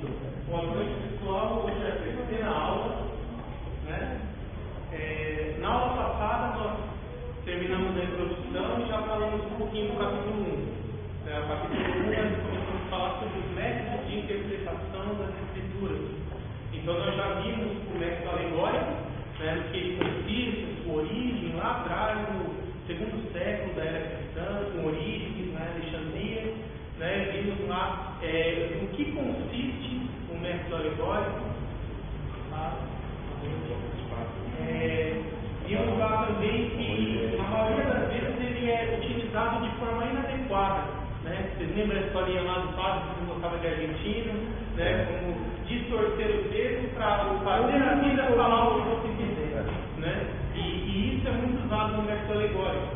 Boa noite, pessoal. Hoje é a terceira aula, né? Na aula passada nós terminamos a introdução e já falamos um pouquinho do capítulo 1. O capítulo 1 nós começamos a falar sobre os métodos de interpretação das escrituras. Então nós já vimos o método alegórico, né, que ele consiste, sua origem lá atrás, no segundo século da era cristã, com Orígenes, Alexandria, né? Vimos lá no que consiste o método alegórico. Vimos lá também que, na maioria das vezes, ele é utilizado de forma inadequada. Né? Vocês lembram a historinha lá do padre que gostava de argentino, né? Como distorcer o texto para fazer a vida falar o que você quiser. Né? E isso é muito usado no método alegórico.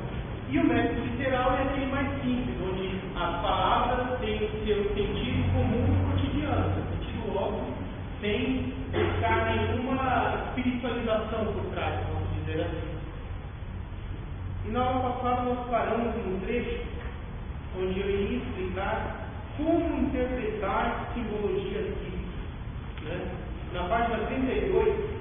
E o método literal é aquele mais simples, onde as palavras têm o seu sentido comum no cotidiano, seu sentido óbvio, sem buscar nenhuma espiritualização por trás, vamos dizer assim. E na aula passada nós paramos num trecho onde eu iria explicar como interpretar simbologias bíblicas. Né? Na página 32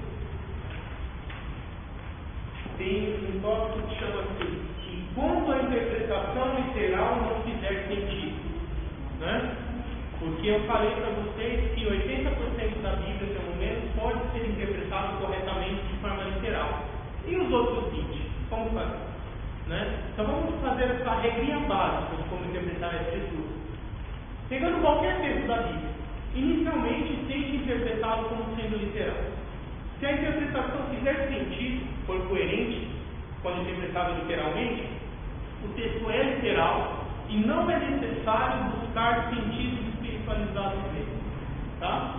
tem um tópico que chama assim: e quando a interpretação literal não fizer sentido. Né? Porque eu falei para vocês que 80% da Bíblia, pelo menos, pode ser interpretado corretamente de forma literal. E os outros 20%? Como fazer? Né? Então vamos fazer essa regrinha básica de como interpretar a Escritura. Pegando qualquer texto da Bíblia, inicialmente tente interpretá-lo como sendo literal. Se a interpretação fizer sentido, for coerente, quando interpretado literalmente, o texto é literal e não é necessário buscar sentidos espiritualizados nele. Tá?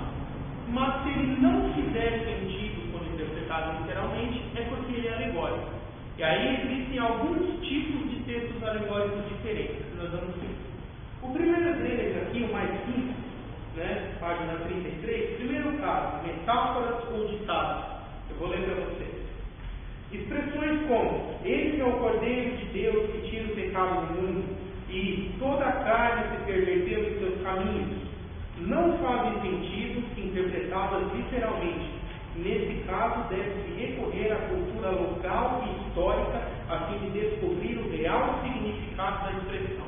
Mas se ele não fizer sentido quando interpretado literalmente, é porque ele é alegórico. E aí existem alguns tipos de textos alegóricos diferentes que nós vamos ver. O primeiro deles aqui, o mais simples, né, página 33, primeiro caso, metáforas ou ditados. Eu vou ler para vocês. Expressões como: esse é o Cordeiro de Deus que tira o pecado do mundo, e toda a carne se perverteu em seus caminhos, não fazem sentido se interpretadas literalmente. Nesse caso, deve-se recorrer à cultura local e histórica a fim de descobrir o real significado da expressão.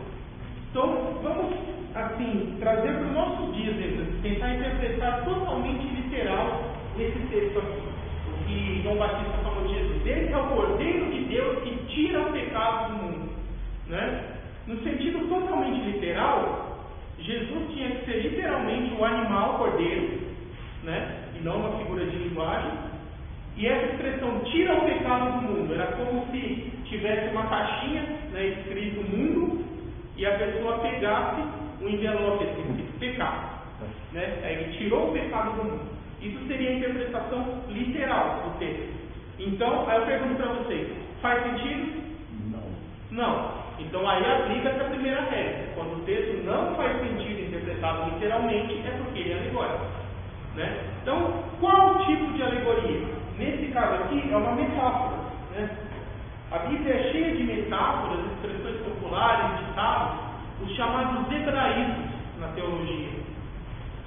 Então, vamos, assim, trazer para os nossos dias, tentar interpretar totalmente literal esse texto aqui. O que João Batista falou de Jesus: esse é o Cordeiro de Deus que tira o pecado do mundo. Né? No sentido totalmente literal, Jesus tinha que ser literalmente o animal cordeiro, né? E não uma figura de linguagem. E essa expressão tira o pecado do mundo era como se tivesse uma caixinha, né, escrito mundo, e a pessoa pegasse um envelope assim, pecado, né? Aí ele tirou o pecado do mundo. Isso seria a interpretação literal do texto. Então, aí eu pergunto para vocês: faz sentido? Não. Então aí aplica essa primeira regra. Quando o texto não faz sentido interpretado literalmente, é porque ele é alegórico. Né? Então, qual tipo de alegoria? Nesse caso aqui é uma metáfora. Né? A Bíblia é cheia de metáforas, expressões populares, ditados, os chamados hebraísmos na teologia.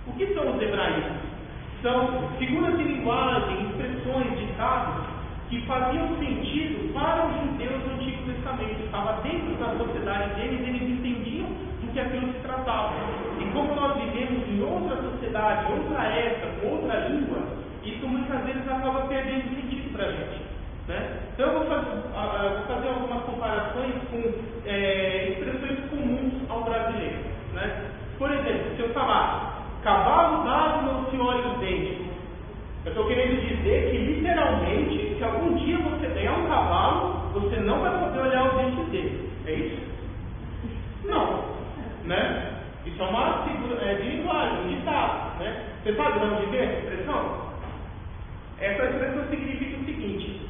O que são os hebraísmos? São figuras de linguagem, expressões, ditados que faziam sentido para os judeus do Antigo Testamento. Estava dentro da sociedade deles, eles entendiam do que aquilo se tratava. E como nós vivemos em outra sociedade, outra época, com outra língua, isso muitas vezes acaba perdendo sentido para a gente. Né? Então eu vou fazer algumas comparações com expressões comuns ao brasileiro. Né? Por exemplo, se eu falar cavalo dado não se olha os dentes, eu estou querendo dizer que literalmente, se algum dia você ganhar um cavalo, você não vai poder olhar os dentes dele. É isso? Não. Né? Isso é uma figura de linguagem, um ditado. Né? Você sabe de onde vem essa expressão? Essa expressão significa o seguinte: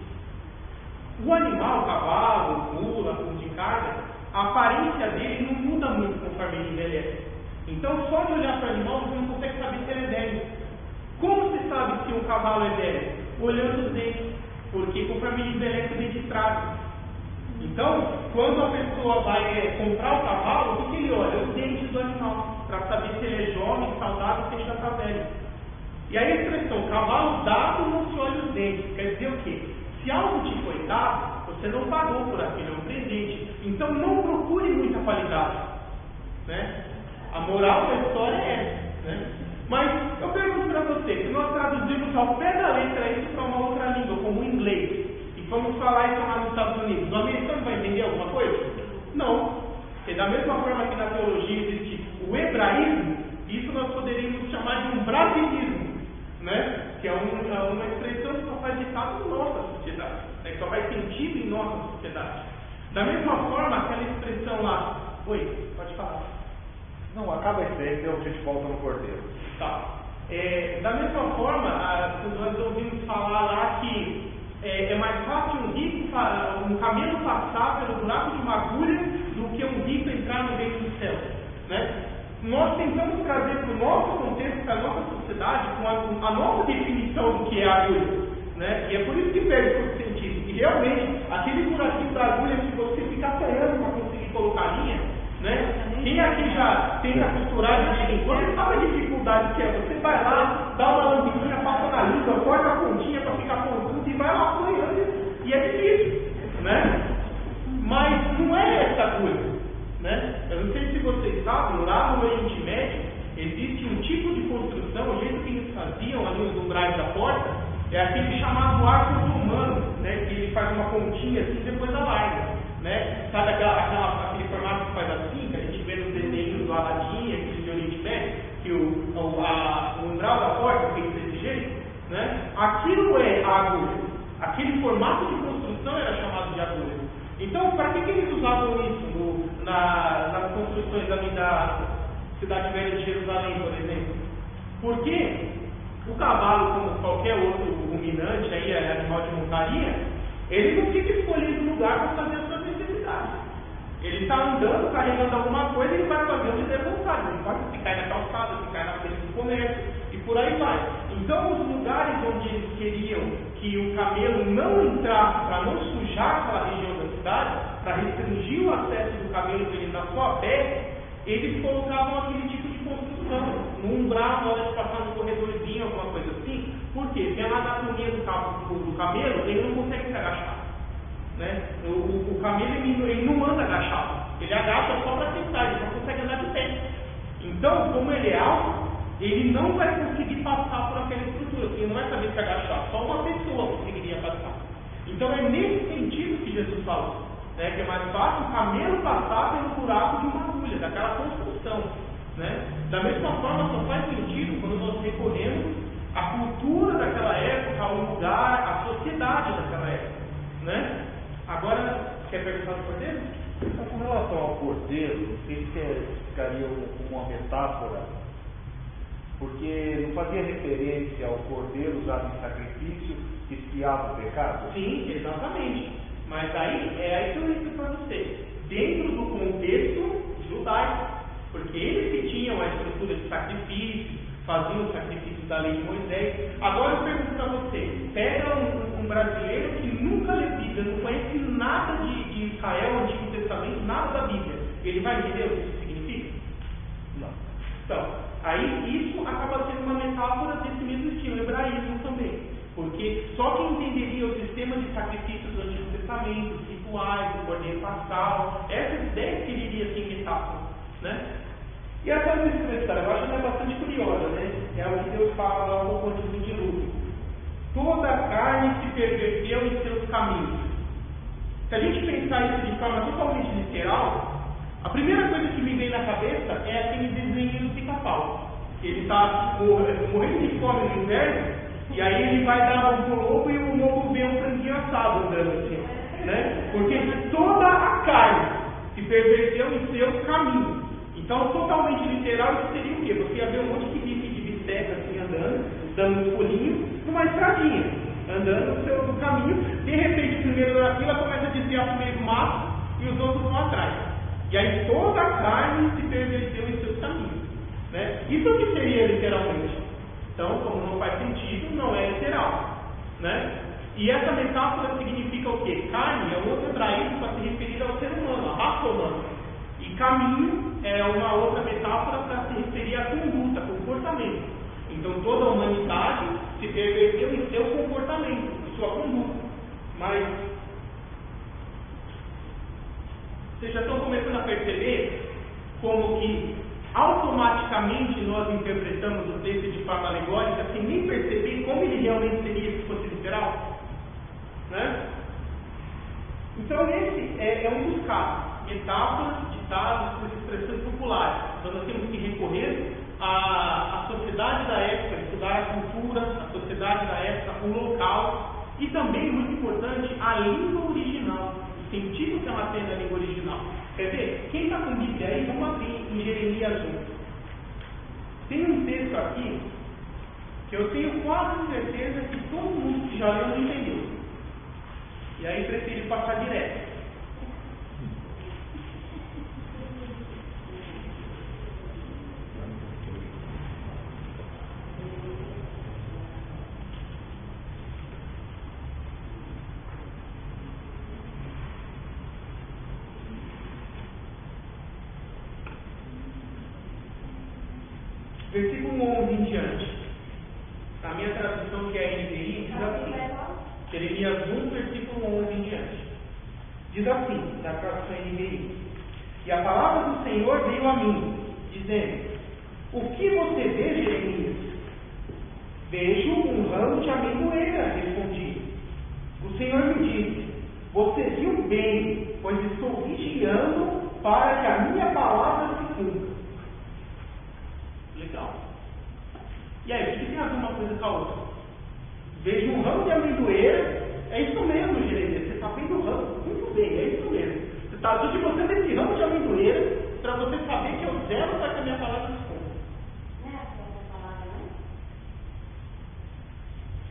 o animal, o cavalo, o mula, o de carga, a aparência dele não muda muito conforme ele envelhece. Então, só de olhar para o animal, você não consegue saber se ele é velho. Como se sabe se um cavalo é velho? Olhando os dentes. Porque conforme ele envelhece, o dente estraga. Então, quando a pessoa vai comprar o cavalo, o que ele olha? Os dentes do animal, para saber se ele é jovem, saudável dado, você já está velho. E aí a expressão cavalo dado não se olha os dentes, quer dizer o quê? Se algo te foi dado, você não pagou por aquilo, é um presente. Então não procure muita qualidade. Né? A moral da história é essa. Né? Mas eu pergunto para você, se nós traduzirmos ao pé da letra isso para uma outra língua, como o inglês, e vamos falar isso lá nos Estados Unidos, o americano vai entender alguma coisa? Não. Porque da mesma forma que na teologia existe o hebraísmo, isso nós poderíamos chamar de um brasilismo, né? Que é uma expressão que só faz ditado em nossa sociedade, né? Que só faz sentido em nossa sociedade. Da mesma forma, aquela expressão lá... Oi, pode falar. Não, acaba esse aí, então a gente volta no cordeiro. Tá. Da mesma forma, nós ouvimos falar lá que é mais fácil um camelo passar pelo buraco de uma agulha do que um rico entrar no reino do céu. Né? Nós tentamos trazer para o nosso contexto, para a nossa sociedade, com a nossa definição do que é a agulha. Né? E é por isso que perde todo sentido. E realmente, aquele buraquinho da agulha que você fica apanhando para conseguir colocar a linha, né? Quem aqui já tenta costurar de vez em quando sabe a dificuldade que é? Você vai lá, dá uma lambidinha, passa na língua, corta a pontinha para ficar pontudo e vai lá apanhando. E é difícil, né? Mas não é essa agulha, né? Eu não sei se vocês sabem, lá no Oriente Médio existe um tipo de construção, o jeito que eles faziam ali nos umbrais da porta, é aquele chamado arco otomano, né? Que ele faz uma pontinha assim e depois alarga. Né? Sabe aquele formato que faz assim, que a gente vê nos desenhos do Aladim, aquele de Oriente Médio, que o umbral da porta tem desse jeito? Né? Aquilo é a agulha. Aquele formato de construção era chamado de agulha. Então, para que eles usavam isso nas construções ali da Cidade Velha de Jerusalém, por exemplo? Porque o cavalo, como qualquer outro ruminante, aí, animal de montaria, ele não fica escolhendo lugar para fazer as suas necessidades. Ele está andando, carregando alguma coisa, ele vai fazer onde der vontade. Não importa se cai na calçada, se cai na frente do comércio, e por aí vai. Então, os lugares onde eles queriam que o camelo não entrasse, para não sujar aquela região da cidade, para restringir o acesso do camelo para ele andar só a pé, eles colocavam aquele tipo de construção, no umbral, na hora de passar no corredorzinho, alguma coisa assim. Por quê? Pela anatomia do camelo, ele não consegue se agachar. Né? O camelo ele não anda agachado, ele agacha só para tentar, ele só consegue andar de pé. Então, como ele é alto, ele não vai conseguir passar por aquela estrutura, porque ele não vai saber se agachar, só uma pessoa conseguiria passar. Então, é nesse sentido que Jesus falou, né? Que é mais fácil o camelo passar pelo buraco de uma agulha, daquela construção. Né? Da mesma forma, só faz sentido quando nós recolhemos a cultura daquela época, o lugar, a sociedade daquela época. Né? Agora, quer perguntar do cordeiro? Então, com relação ao cordeiro, não sei se ficaria como uma metáfora, porque não fazia referência ao cordeiro usado em sacrifício que expiava o pecado? Sim, exatamente. Mas aí que eu disse para você, dentro do contexto judaico, porque eles que tinham a estrutura de sacrifício, faziam o sacrifício da lei de Moisés. Agora eu pergunto para você, pega um brasileiro que nunca lê Bíblia, não conhece nada de Israel, Antigo Testamento, nada da Bíblia, ele vai entender o que isso significa? Não. Então, aí isso acaba sendo uma metáfora desse mesmo estilo, hebraísmo também. Porque só quem entenderia o sistema de sacrifícios do Antigo Testamento, os rituais, o cordeiro pascal, essas ideias que ele iria assim metáfora, né? E essa é uma expressão, eu acho que é bastante curiosa, né? É o que Deus fala lá um pouco antes do dilúvio. Toda a carne se perverteu em seus caminhos. Se a gente pensar isso de forma totalmente literal, a primeira coisa que me vem na cabeça é aquele desenho do pica-pau. Ele está morrendo de fome no inverno, e aí ele vai dar um lobo e o lobo vê um franguinho assado andando assim, né? Porque toda a carne se perverteu em seus caminhos. Então, totalmente literal, isso seria o quê? Você ia ver um monte de bife de bisteca assim andando, dando uns pulinhos, numa estradinha, andando no seu caminho. De repente, o primeiro da fila começa a desviar para o meio do mato e os outros vão atrás. E aí toda a carne se perverteu em seus caminhos. Né? Isso é o que seria literalmente. Então, como não faz sentido, não é literal. Né? E essa metáfora significa o quê? Carne é um outro hebraísmo para se referir ao ser humano, à raça humana. E caminho é uma outra metáfora para se referir à conduta, comportamento. reverter o seu comportamento, a sua conduta. Mas vocês já estão começando a perceber como que automaticamente nós interpretamos o texto de forma alegórica sem nem perceber como ele realmente seria se fosse literal? Né? Então esse é um dos casos. Metáforas, ditados por expressões populares. Então nós temos que recorrer à sociedade da época, estudar a cultura, a sociedade da época, o local e também, muito importante, a língua original, o sentido que ela tem na língua original. Quer ver? Quem está com Bíblia aí, vamos abrir em Jeremias 1. Tem um texto aqui que eu tenho quase certeza que todo mundo que já leu não entendeu. E aí prefiro passar direto. Versículo 11 em diante. Na minha tradução, que é a NVI, diz assim. Jeremias 1, versículo 11 em diante. Diz assim, na tradução NVI: E a palavra do Senhor veio a mim, dizendo: O que você vê, Jeremias? Vejo um ramo de amendoeira, respondi. O Senhor me disse: Você viu bem, pois estou vigiando para que a minha palavra se cumpra. Legal. E aí, o que tem a ver uma coisa com a outra? Vejo um ramo de amendoeira, é isso mesmo, Jeremias, você está vendo o ramo, muito bem, é isso mesmo. Você está de você nesse ramo de amendoeira, para você saber que eu zelo para que a minha palavra se cumpra.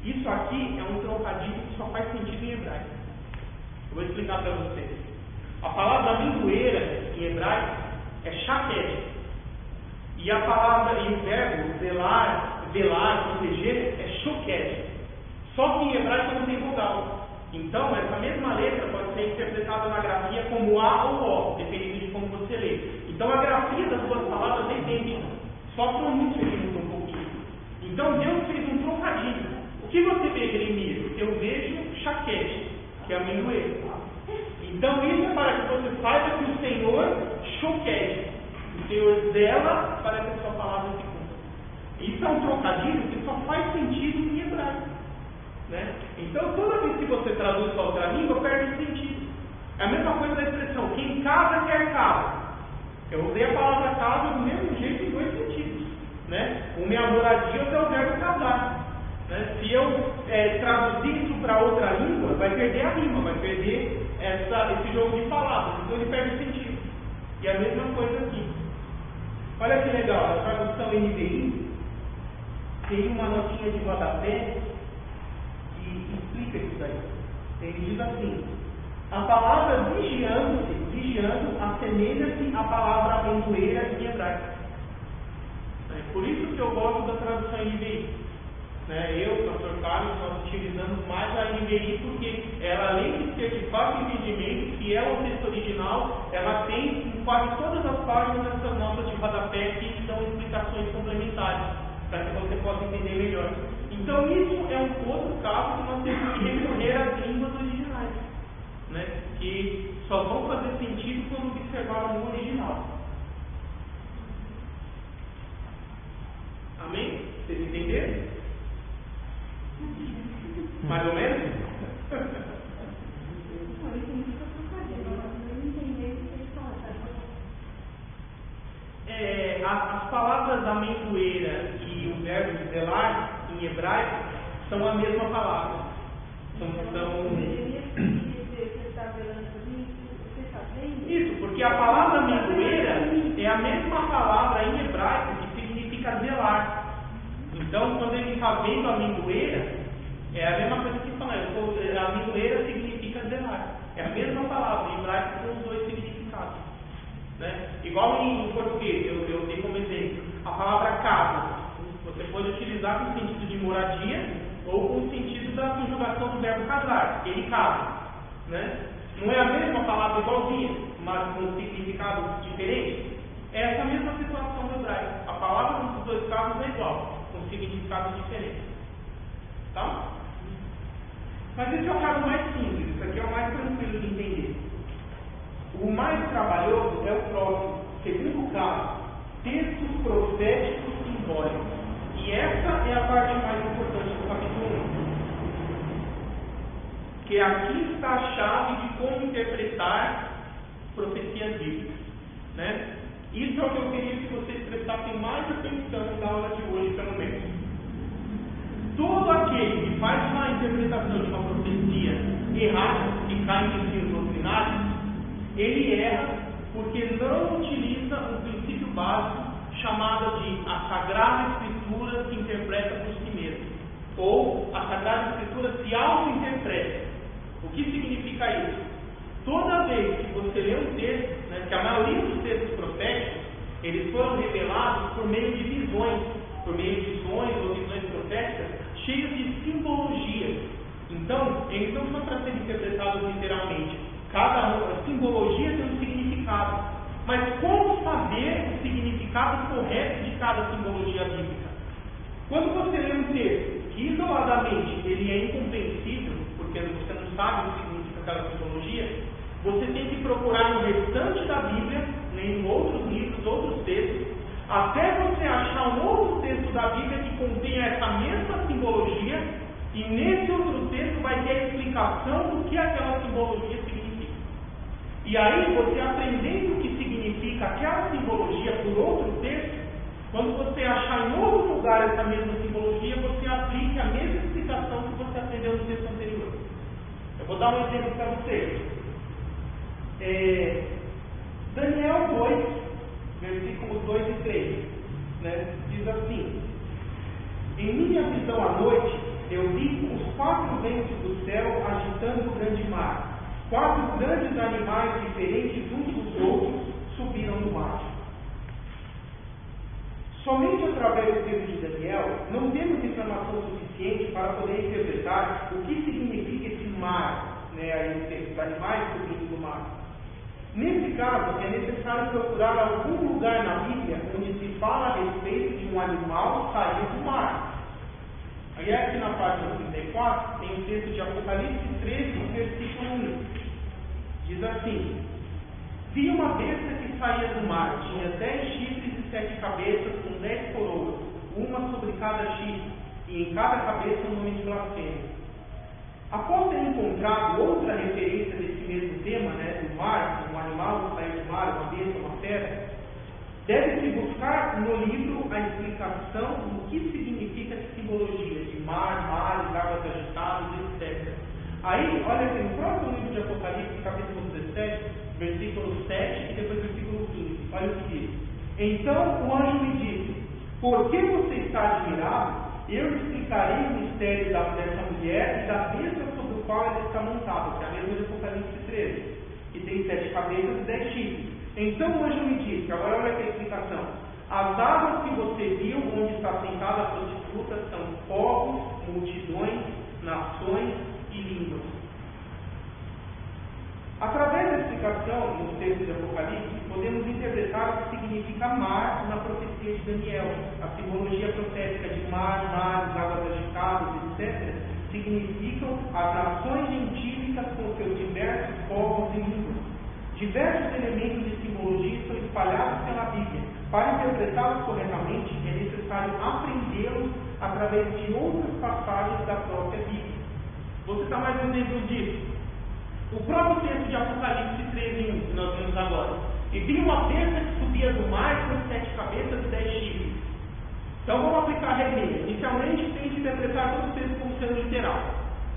Isso aqui é um trocadilho que só faz sentido em hebraico. Eu vou explicar para vocês. A palavra amendoeira em hebraico é shaket. E a palavra e o verbo velar, proteger, é shoket. Só que em hebraico não tem vogal. Então, essa mesma letra pode ser interpretada na grafia como A ou O, dependendo de como você lê. Então, a grafia das duas palavras é idêntica. Só a pronúncia que muda um pouquinho. Então, Deus fez um trocadilho. O que você vê, Jeremias? Eu vejo shaket, que é amendoeira. Então, isso é para que você saiba que o Senhor shoket. O Senhor zela para que a sua palavra se cumpra. Isso é um trocadilho que só faz sentido em hebraico. Né? Então, toda vez que você traduz para outra língua, perde sentido. É a mesma coisa da expressão: quem casa, quer casa. Eu usei a palavra casa do mesmo jeito em dois sentidos. Né? O minha moradia é o verbo casar. Né? Se eu traduzir isso para outra língua, vai perder a rima, vai perder esse jogo de palavras. Então, ele perde sentido. E a mesma coisa aqui. Olha que legal, a tradução NVI tem uma notinha de rodapé que explica isso daí. Ele diz assim: a palavra vigiando assemelha-se à palavra amendoeira em hebraico. Por isso que eu gosto da tradução NVI. Eu, o pastor Carlos, nós utilizamos mais a NVI porque ela, além de ser de fácil entendimento, fiel ao texto original, ela tem em quase todas as páginas essas notas de rodapé que dão explicações complementares, para que você possa entender melhor. Então, isso é um outro caso que nós temos que recorrer às línguas originais, que só vão fazer sentido quando observar no original. Amém? Vocês entenderam? Mais ou menos? As palavras amendoeira e o verbo zelar em hebraico são a mesma palavra. Isso, porque a palavra amendoeira é a mesma palavra em hebraico que significa zelar. Então, quando ele está vendo a amendoeira, é a mesma coisa que fala. A amendoeira significa zelar. É a mesma palavra, em hebraico com os dois significados. Igual em português, eu dei como exemplo, a palavra casa. Você pode utilizar com o sentido de moradia ou com o sentido da conjugação do verbo casar. Ele casa. Não é a mesma palavra igualzinha, mas com significado diferente? É essa mesma situação do hebraico. A palavra nos dois casos é igual, com significado diferente. Tá? Mas esse é o caso mais simples, isso aqui é o mais tranquilo de entender. O mais trabalhoso é o próximo, segundo caso, textos proféticos simbólicos. E essa é a parte mais importante do capítulo 1. Que aqui está a chave de como interpretar profecias bíblicas. Né? Isso é o que eu queria que vocês prestassem mais atenção na aula de hoje, pelo menos. Todo aquele que faz uma interpretação de uma profecia errada, que cai em ensinos doutrinários, ele erra porque não utiliza um princípio básico chamado de a Sagrada Escritura se interpreta por si mesma, ou a Sagrada Escritura se auto-interpreta. O que significa isso? Toda vez que você lê um texto, né, que a maioria dos textos proféticos, eles foram revelados por meio de visões, ou visões proféticas, cheias de simbologias. Então, eles não são para ser interpretados literalmente. Cada simbologia tem um significado. Mas como saber o significado correto de cada simbologia bíblica? Quando você lê um texto que isoladamente ele é incompreensível, porque você não sabe o que significa aquela simbologia, você tem que procurar no restante da Bíblia, em outros livros, outros textos, até você achar um outro texto da Bíblia que contenha essa mesma simbologia, e nesse outro texto vai ter a explicação do que aquela simbologia significa. E aí, você aprendendo o que significa aquela simbologia por outro texto, quando você achar em outro lugar essa mesma simbologia, você aplica a mesma explicação que você aprendeu no texto anterior. Eu vou dar um exemplo para vocês. Daniel 2, versículos 2 e 3, né, diz assim: em minha visão à noite, eu vi os 4 ventos do céu agitando o grande mar. 4 grandes animais diferentes uns dos outros subiram do mar. Somente através do livro de Daniel não temos informação suficiente para poder interpretar o que significa esse mar, né, esses animais subindo do mar. Nesse caso, é necessário procurar algum lugar na Bíblia onde se fala a respeito de um animal sair do mar. Aí aqui na página 34 tem o texto de Apocalipse 13, versículo 1. Diz assim: vi uma besta que saía do mar, tinha 10 chifres e 7 cabeças, com 10 coroas, uma sobre cada chifre, e em cada cabeça um nome de blasfêmia. Após ter encontrado outra referência desse mesmo tema, né, do mar, um animal que saiu do mar, uma besta, uma fera, deve-se buscar no livro a explicação do que significa essa simbologia de mar, mares, águas agitadas, etc. Aí, olha aqui, no próprio livro de Apocalipse, capítulo 17, versículo 7 e depois versículo 15. Olha o que diz: então o anjo me disse: por que você está admirado? Eu explicarei o mistério dessa mulher e da besta sobre o qual ela está montada, que é a mesma de Apocalipse 13, que tem 7 cabeças e 10 chifres. Então o anjo me disse, agora olha aqui a explicação: as águas que você viu onde está sentada a prostituta são povos, multidões, nações e línguas. Através da explicação nos textos de Apocalipse, podemos interpretar o que significa mar na profecia de Daniel. A simbologia profética de mar, mares, águas agitadas, etc., significam as nações gentílicas com seus diversos povos e línguas. Diversos elementos de simbologia estão espalhados pela Bíblia. Para interpretá-los corretamente, é necessário aprendê-los através de outras passagens da própria Bíblia. Vou citar mais um exemplo disso. O próprio texto de Apocalipse 13:1, que nós vemos agora. E vi uma besta que subia do mar com 7 cabeças e 10 chifres. Então vamos aplicar a regrinha. Inicialmente, tente interpretar todo o texto como sendo literal.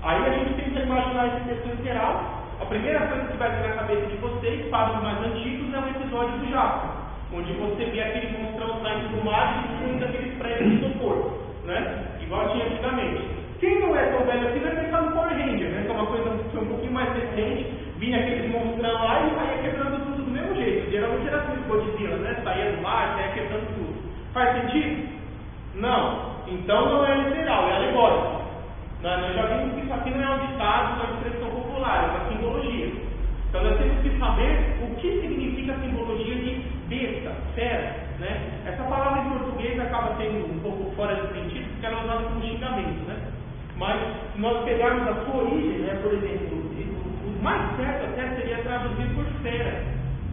Aí a gente tenta imaginar esse texto literal. A primeira coisa que vai vir na cabeça de vocês, para os mais antigos, é o episódio do Jasper, onde você vê aquele monstrão saindo do mar e destruindo aqueles prédios de isopor, né? Igual tinha antigamente. Quem não é tão velho assim vai pensar no Power Ranger, né? Que é uma coisa um pouquinho mais recente, vinha aquele monstrão lá e saía quebrando tudo do mesmo jeito. Geralmente era assim, Godzilla, né? Saía do mar, saía quebrando tudo. Faz sentido? Não. Então não é literal, é alegórico. Nós já vimos que isso aqui não é um ditado, não é uma expressão popular, é uma simbologia. Então nós temos que saber o que significa a simbologia de besta, fera, né? Essa palavra em português acaba sendo um pouco fora de sentido, porque ela é usada como xingamento, né? Mas se nós pegarmos a sua origem, né, por exemplo, o mais certo até seria traduzir por fera.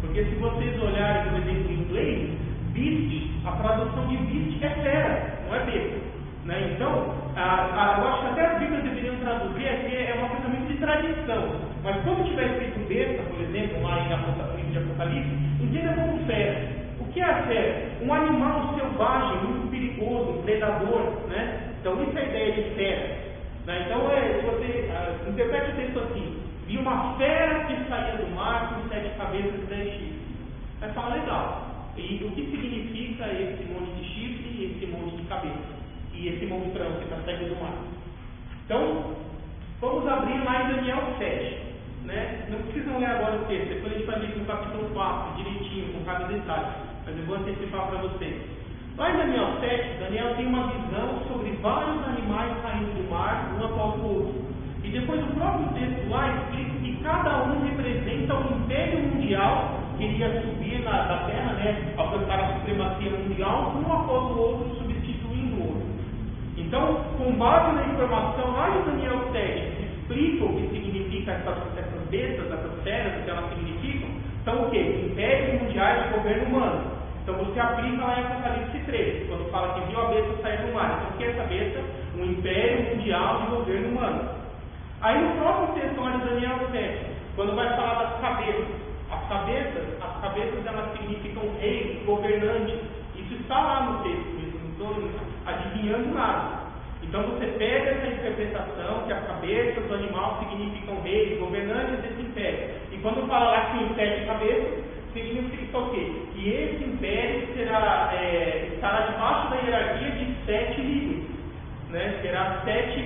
Porque se vocês olharem, por exemplo, em inglês, beast, a tradução de beast é fera, não é besta. Né? Então, eu acho que até as Bíblias deveriam traduzir, aqui é uma coisa muito de tradição. Mas quando tiver escrito besta, por exemplo, lá em livro de Apocalipse, entenda como fera. O que é a fera? Um animal selvagem, muito perigoso, um predador. Né? Então, isso é a ideia de fera. Né? Então, se você interprete o texto assim: vi uma fera que saía do mar com 7 cabeças e 10 chifres. Vai falar legal. E o que significa esse monte de chifre e esse monte de cabeça? E esse monstrão que está saindo do mar? Então, vamos abrir lá em Daniel 7. Né? Não precisam ler agora o texto, depois a gente vai ler no capítulo 4, direitinho, com cada detalhe. Mas eu vou antecipar para vocês. Lá em Daniel 7, Daniel tem uma visão sobre vários animais saindo do mar, um após o outro. E depois o próprio texto lá explica que cada um representa o império mundial que iria subir da terra, né, alcançar a supremacia mundial, um após o outro, substituindo o outro. Então, com base na informação lá de Daniel 7, que explica o que significa essas bestas, essas feras, o que elas significam, são o quê? Impérios mundiais de governo humano. Então você aplica lá em Apocalipse 13, quando fala que viu a besta sair do mar. Então o que é essa besta? Um império mundial de governo humano. Aí no próprio texto lá de Daniel 7, quando vai falar das cabeças, as cabeças elas significam reis, governantes. Isso está lá no texto, isso não estou adivinhando nada. Então você pega essa interpretação que as cabeças do animal significam reis, governantes desse império. E quando fala lá que tem 7 cabeças, significa o quê? Que esse império estará debaixo da hierarquia de 7 líderes. Né? Terá 7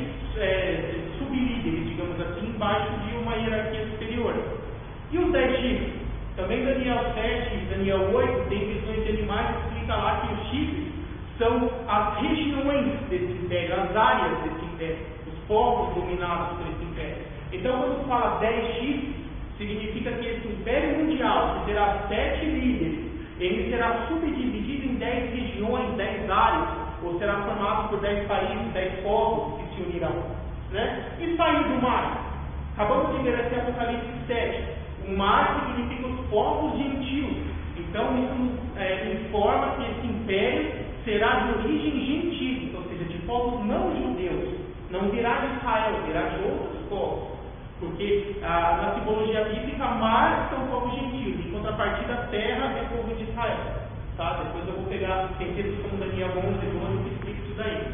sublíderes, digamos assim, embaixo de uma hierarquia superior. E os 10 chifres? Também Daniel 7 e Daniel 8 tem visões de animais que explica lá que os chifres são as regiões desse império, as áreas desse império, os povos dominados por esse império. Então, quando fala 10 chifres, significa que esse império mundial, que terá 7 líderes, ele será subdividido em 10 regiões, 10 áreas, ou será formado por 10 países, 10 povos que se unirão. Né? E sair do mar? Acabamos de ler aqui Apocalipse 7. O mar significa os povos gentios. Então, isso informa que esse império será de origem gentil, ou seja, de povos não judeus. Não virá de Israel, virá de outros povos. Porque na simbologia bíblica, mar são povos gentios, em contrapartida, terra é povo de Israel. Tá? Depois eu vou pegar, tem textos como Daniel 11, 12, que explica isso daí.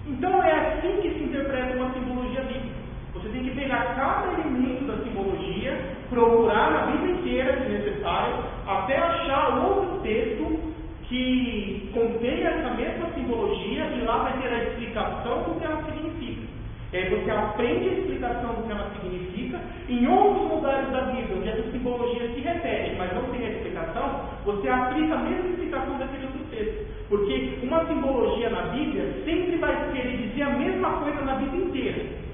Então é assim que se interpreta uma simbologia bíblica. Você tem que pegar cada elemento da simbologia, procurar na Bíblia inteira, se necessário, até achar outro texto que contenha essa mesma simbologia e lá vai ter a explicação do que ela significa. E aí você aprende a explicação do que ela significa. Em outros lugares da Bíblia, onde essa simbologia se repete, mas não tem a explicação, você aplica a mesma explicação daquele outro texto. Porque uma simbologia na Bíblia sempre vai querer dizer a mesma coisa na Bíblia inteira.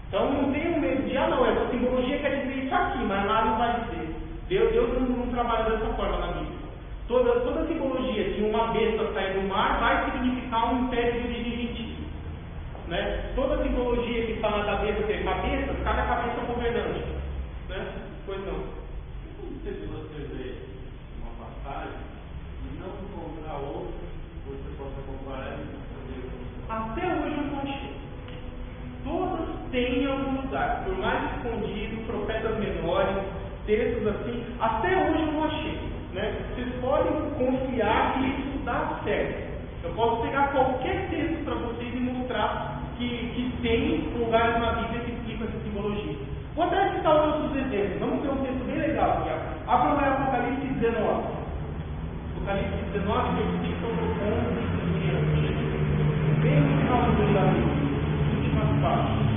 Então não tem um medo de, não, essa simbologia quer dizer isso aqui, mas lá não vai dizer. Deus não trabalha dessa forma na Bíblia. Toda simbologia de uma besta sair do mar vai significar um império de origem gentil. Né? Toda simbologia que fala da besta ter cabeças, cada cabeça é um governante. Né? Pois não. Não sei se você vê uma passagem e não encontrar outra, você possa comparar e fazer. Até hoje eu não achei. Todas têm em algum lugar, por mais escondido, profetas menores, textos assim, até hoje eu não achei. Né? Vocês podem confiar que isso dá certo. Eu posso pegar qualquer texto para vocês e mostrar que tem lugares na Bíblia que explicam essa simbologia. Vou até citar outros exemplos. Vamos ter um texto bem legal aqui. Abra lá Apocalipse 19. Apocalipse 19, versículo 11, bem no final do livro da Bíblia. Últimas páginas.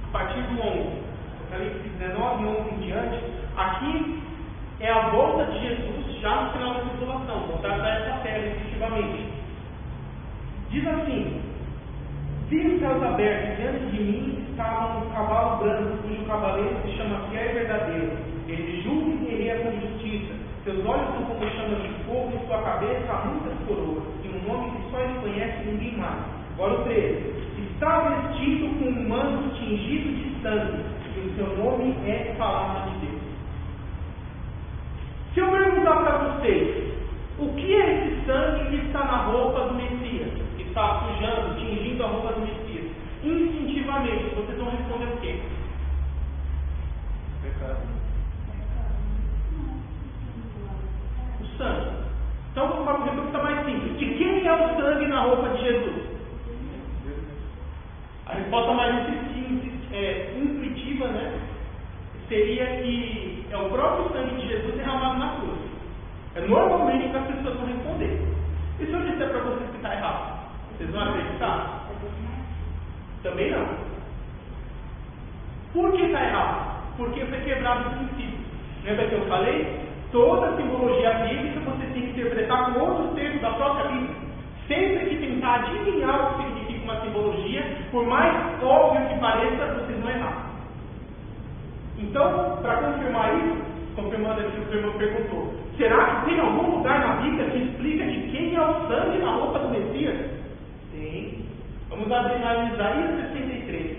A partir do 11, Apocalipse 19, 11 em diante, aqui é a volta de Jesus já no final da tribulação, voltar para essa terra efetivamente. Diz assim: Vi os céus abertos, diante de mim estava um cavalo branco, cujo cavaleiro se chama Fiel e Verdadeiro. Ele julga e guerreia com justiça. Seus olhos são como chamas de fogo, em sua cabeça há muitas coroas, e um nome que só ele conhece e ninguém mais. Agora o 13. Está vestido com um manto tingido de sangue, e o seu nome é Palavra de Deus. Se eu perguntar para vocês, o que é esse sangue que está na roupa do Messias, que está sujando, tingindo a roupa do Messias? Instintivamente, vocês vão responder o quê? Pecado. O sangue. Então vamos para uma pergunta mais simples. De quem é o sangue na roupa de Jesus? A resposta mais intuitiva, né? Seria que é o próprio sangue de Jesus derramado na cruz. É normalmente o que as pessoas vão responder. E se eu disser para vocês que está errado? Vocês vão acreditar? Também não. Por que está errado? Porque foi quebrado o princípio. Lembra que eu falei? Toda simbologia bíblica você tem que interpretar com outros termos da própria Bíblia. Sempre que tentar adivinhar o que significa uma simbologia, por mais óbvio que pareça, vocês vão errar. Então, para confirmar isso, confirmando aqui o que o irmão perguntou, será que tem algum lugar na Bíblia que explica de quem é o sangue na roupa do Messias? Tem. Vamos abrir lá em Isaías 63.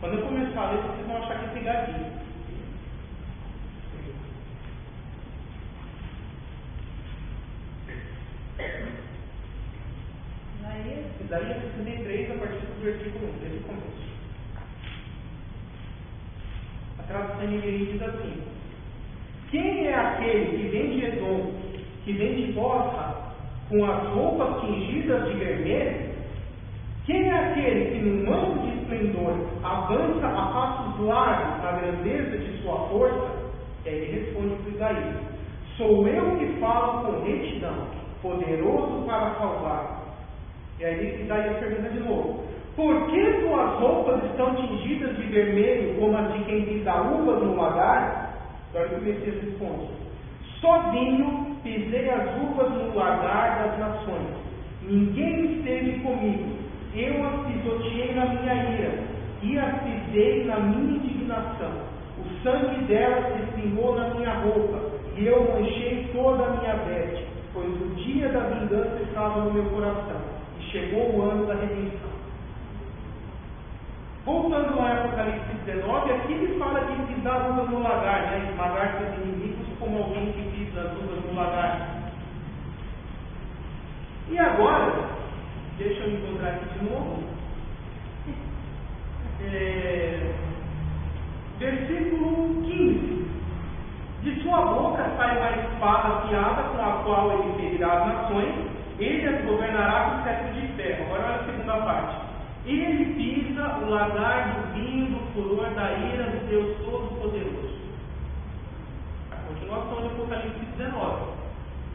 Quando eu começar a ler, vocês vão achar que é pegadinha. Isaías 63, a partir do versículo 1, desde o começo. A tradução em inglês diz assim: quem é aquele que vem de Edom, que vem de Bosra, com as roupas tingidas de vermelho? Quem é aquele que, num manto de esplendor, avança a passos largos na grandeza de sua força? E aí ele responde para Isaías: sou eu que falo com retidão, poderoso para salvar. E aí Isaías pergunta de novo: por que tuas roupas estão tingidas de vermelho, como as de quem pisa uvas no lagar? Agora que o Messias responde: sozinho pisei as uvas no lagar das nações, ninguém esteve comigo, eu as pisoteei na minha ira, e as pisei na minha indignação, o sangue delas se espingou na minha roupa, e eu manchei toda a minha veste, pois o dia da vingança estava no meu coração. Chegou o ano da redenção. Voltando lá em Apocalipse 19, aqui ele fala de pisar uvas no lagar, né? Esmagar seus inimigos como alguém que pisa as uvas no lagar. E agora, deixa eu me encontrar aqui de novo. Versículo 15. De sua boca sai uma espada afiada com a qual ele ferirá as nações. Ele as governará com cetro de ferro. Agora olha a segunda parte. Ele pisa o lagar do vinho do furor da ira do Deus Todo-Poderoso. A continuação do Apocalipse 19.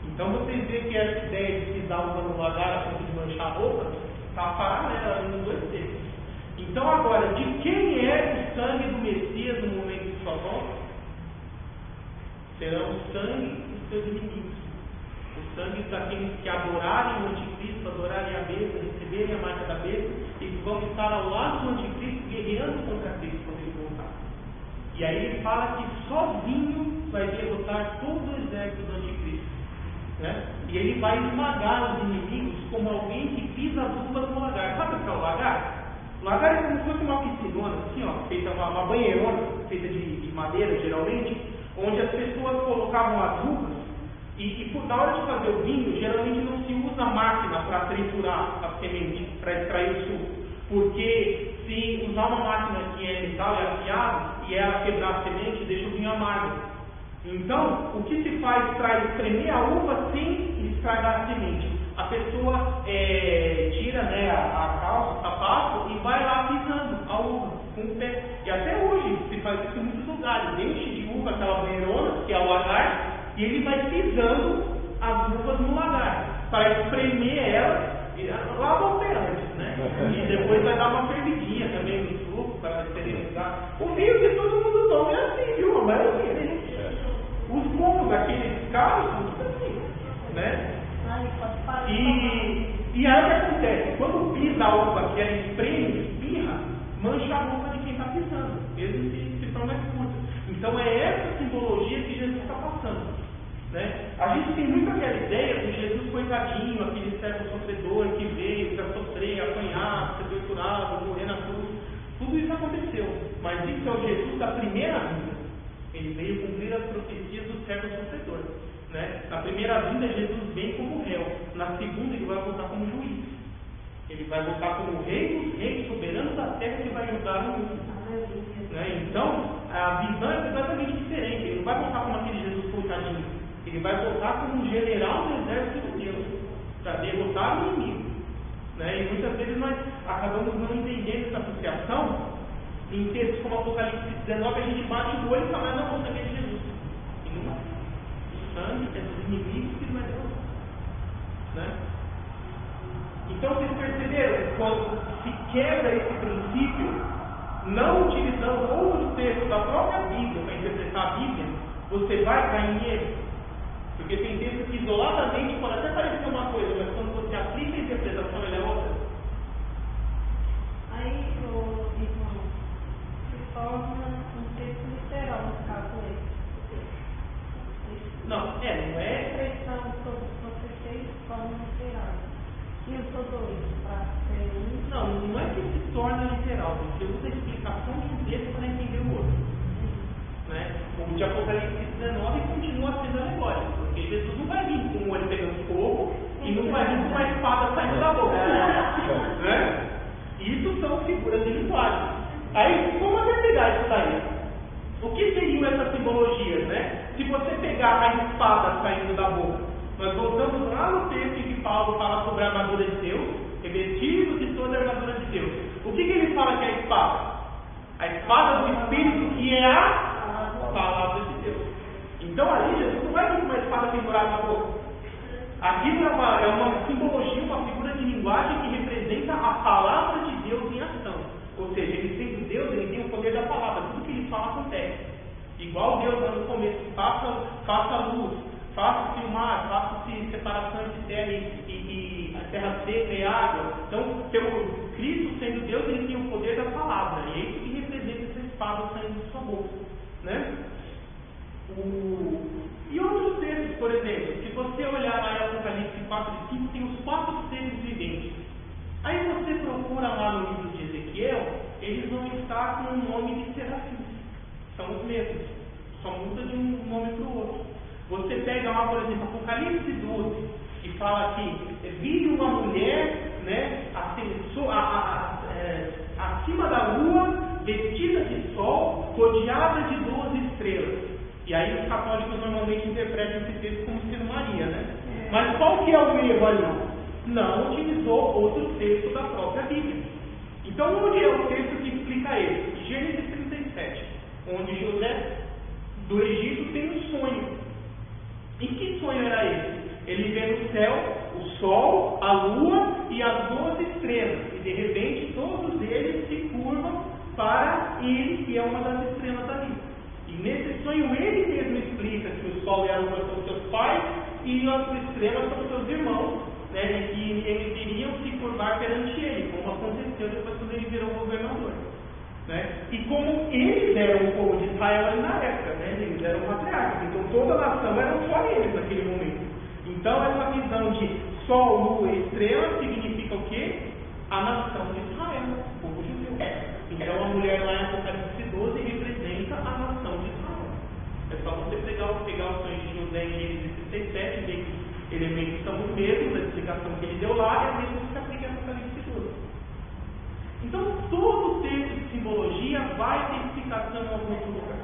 Então vocês veem que essa ideia de pisar no lagar a ponto de manchar a roupa está paralela nos dois textos. Então agora, de quem é o sangue do Messias no momento de sua volta? Será o sangue dos seus inimigos. O sangue daqueles que adorarem o anticristo, adorarem a besta, receberem a marca da besta, e que vão estar ao lado do anticristo, guerreando contra Cristo quando ele voltar. E aí ele fala que sozinho vai derrotar todo o exército do anticristo. Né? E ele vai esmagar os inimigos como alguém que pisa as uvas no lagar. Sabe o que é o lagar? O lagar é como se fosse uma piscinona, assim, ó, feita uma banheirona, feita de madeira geralmente, onde as pessoas colocavam as uvas. E na hora de fazer o vinho, geralmente não se usa máquina para triturar a semente, para extrair o suco. Porque se usar uma máquina que é metal e afiado, e ela quebrar a semente, deixa o vinho amargo. Então, o que se faz para espremer a uva sem estragar a semente? A pessoa tira, né, a calça, o sapato, e vai lá pisando a uva com o pé. E até hoje se faz isso em muitos lugares. Enche de uva aquela banheirona, que é o lagar, e ele vai pisando as uvas no lagar, para espremer elas, e lava o pé antes, né? E depois vai dar uma fervidinha também no suco, para esterilizar. O vinho que todo mundo toma é assim, viu? A maioria. Os povos daqueles caras são tudo assim. E aí o que acontece? Quando pisa a uva que ela espreme, espirra, mancha a roupa de quem está pisando, mesmo se for mais curta. Então é essa simbologia que Jesus está passando. Né? A gente tem muito aquela ideia do Jesus coitadinho, aquele servo sofredor que veio para sofrer, apanhar, ser torturado, morrer na cruz. Tudo isso aconteceu, mas isso é o Jesus da primeira vinda. Ele veio cumprir as profecias do servo sofredor. Né? Na primeira vinda, Jesus vem como réu. Na segunda, ele vai voltar como juiz. Ele vai voltar como rei dos reis, soberano da terra, que vai julgar o mundo. Né? Então, a visão é completamente diferente. Ele não vai voltar como aquele Jesus coitadinho. Ele vai voltar como um general do exército de Deus, para derrotar o inimigo. Né? E muitas vezes nós acabamos não entendendo essa associação. Em textos como Apocalipse 19, a gente bate o olho e fala, não, isso aqui é Jesus. E não é. O sangue é dos inimigos que vai derrotar. Né? Então, vocês perceberam, quando se quebra esse princípio, não utilizando outros textos da própria Bíblia para interpretar a Bíblia, você vai cair em erro. Porque tem textos que isoladamente pode até parecer uma coisa, mas quando você aplica a interpretação, ela é outra. Aí, irmão, se torna um texto literal, no caso esse. Não é. A expressão profecia se torna literal. E eu sou dois, para ser um. Não é que se torna literal, você usa a explicação de um texto para entender o outro. Né? O de Apocalipse 19 continua sendo alegórico, porque Jesus não vai vir com um olho pegando fogo e não vai vir com uma espada saindo da boca. Né? Isso são figuras de linguagem. Aí, como você pegar isso daí? O que seriam essas simbologias? Né? Se você pegar a espada saindo da boca, nós voltamos lá no texto em que Paulo fala sobre a armadura de Deus, revestidos de toda a armadura de Deus. O que ele fala que é a espada? A espada do Espírito, que é a palavra de Deus. Então ali Jesus não vai vir com uma espada pendurada na boca. Aquilo é uma simbologia, uma figura de linguagem que representa a palavra de Deus em ação. Ou seja, ele sendo Deus, ele tem o poder da palavra. Tudo que ele fala acontece. Igual Deus lá no começo, faça luz, faça-se o mar, faça-se separação entre terra e terra seca e água. Então, Cristo sendo Deus, ele tem o poder da palavra. E é isso que representa essa espada saindo de sua boca. Né? E outros textos, por exemplo, se você olhar lá em Apocalipse 4 e 5, tem os 4 seres viventes. Aí você procura lá no livro de Ezequiel, eles vão estar com o nome de serafins. São os mesmos, só muda de um nome para o outro. Você pega lá, por exemplo, Apocalipse 12, que fala que vi uma mulher, né, acima da lua, vestida de sol, rodeada de 12 estrelas. E aí os católicos normalmente interpretam esse texto como sendo Maria, né? Mas qual que é o erro ali? Não utilizou outro texto da própria Bíblia. Então onde é o texto que explica ele? Gênesis 37, onde José do Egito tem um sonho. E que sonho era esse? Ele vê no céu o sol, a lua e as 12 estrelas. E de repente todos eles se curvam para ele, que é uma das estrelas ali. E nesse sonho ele mesmo explica que o sol e a lua são seus pais e as estrelas são seus irmãos, né, e que eles iriam se curvar perante ele, como aconteceu depois quando ele virou governador. Né? E como eles eram o povo de Israel ali na época, né, eles eram patriarcas, então toda a nação eram só eles naquele momento. Então essa visão de sol, lua e estrela significa o quê? A nação de Israel, o povo judeu. Então a mulher lá em Apocalipse 12 representa a nação de Israel. É só você pegar o sonho de José em Gênesis 37 e ver que elementos são os mesmos, a explicação que ele deu lá é a mesma que se aplica em Apocalipse 12. Então todo texto de simbologia vai ter explicação em algum outro lugar.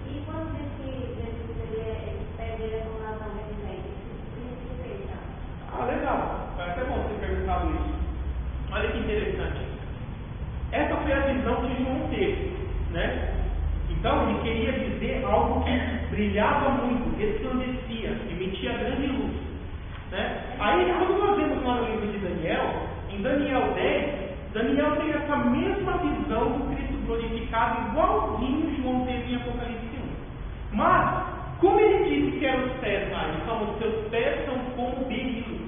E quando diz que Jesus pede a relação legal. Vai até bom você perguntado isso. Olha que interessante. Essa foi a visão que João teve, né? Então ele queria dizer algo que brilhava muito, resplandecia, emitia grande luz, né? Aí quando nós vemos lá no livro de Daniel, em Daniel 10, Daniel tem essa mesma visão do Cristo glorificado, igualzinho João teve em Apocalipse 1. Mas, como ele disse que eram os pés lá, ele falou: seus pés são como berilo.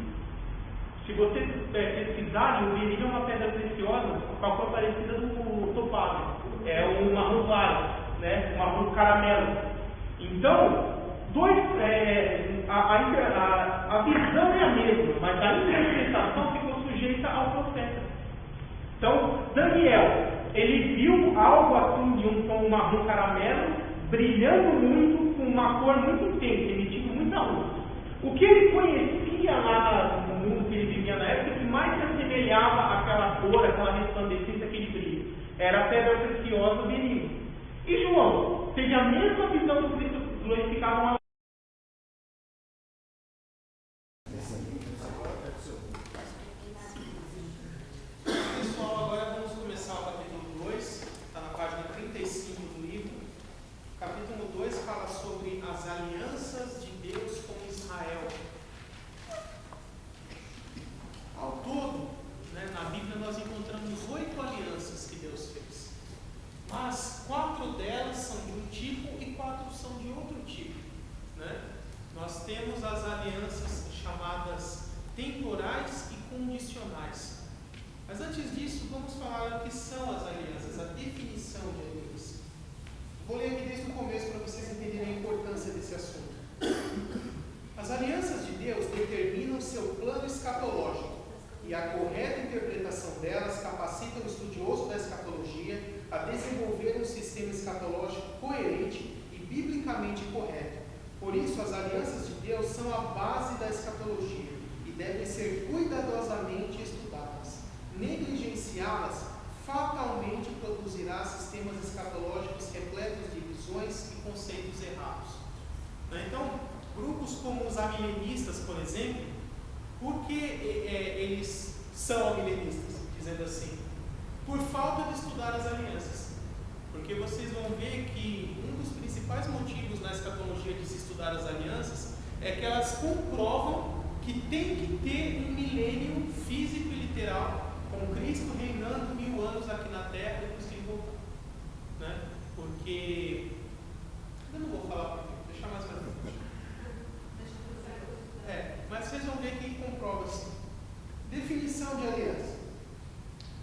Se você pesquisarem, o berilo é uma pedra preciosa com a cor parecida do topázio. É um marrom claro, né? Um marrom caramelo. Então, a visão é a mesma, mas a interpretação ficou sujeita ao profeta. Então, Daniel, ele viu algo assim de um tom marrom caramelo, brilhando muito, com uma cor muito intensa, emitindo muita luz. O que ele conhecia lá no mundo que ele vivia na época, que mais se assemelhava àquela cor, àquela resplandecência, aquele brilho, era a pedra preciosa do berilo. E João teve a mesma visão do Cristo glorificado a Pessoal, agora vamos começar o capítulo 2, está na página 35 do livro. O capítulo 2 fala sobre as alianças de Deus com Israel. Ao todo, na Bíblia nós encontramos 8 alianças que Deus fez. Mas 4 delas são de um tipo e 4 são de outro tipo. Nós temos as alianças chamadas temporais e condicionais. Mas antes disso, vamos falar o que são as alianças, a definição de aliança. Vou ler aqui desde o começo para vocês entenderem a importância desse assunto. As alianças de Deus determinam seu plano escatológico, e a correta interpretação delas capacita o estudioso da escatologia a desenvolver um sistema escatológico coerente e biblicamente correto. Por isso, as alianças de Deus são a base da escatologia e devem ser cuidadosamente estudadas. Negligenciá-las fatalmente produzirá sistemas escatológicos repletos de visões e conceitos errados. Então, grupos como os amilenistas, por exemplo, por que eles são amilenistas? Dizendo assim, por falta de estudar as alianças. Porque vocês vão ver que um dos principais motivos na escatologia de se estudar as alianças é que elas comprovam que tem que ter um milênio físico e literal, com Cristo reinando 1000 anos aqui na Terra depois que ele voltar. Porque eu não vou falar porque, deixa mais para frente. Mas vocês vão ver que comprova assim. Definição de aliança.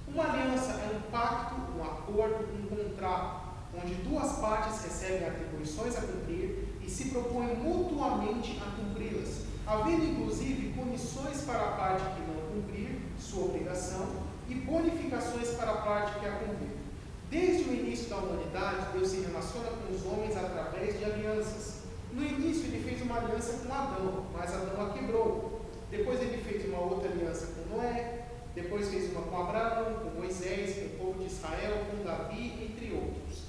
Uma aliança é um pacto, um acordo, um contrato, onde duas partes recebem atribuições a cumprir e se propõem mutuamente a cumpri-las, havendo inclusive punições para a parte que não cumprir sua obrigação e bonificações para a parte que a cumprir. Desde o início da humanidade, Deus se relaciona com os homens através de alianças. No início ele fez uma aliança com Adão, mas Adão a quebrou. Depois ele fez uma outra aliança com Noé, depois fez uma com Abraão, com Moisés, com o povo de Israel, com Davi, entre outros.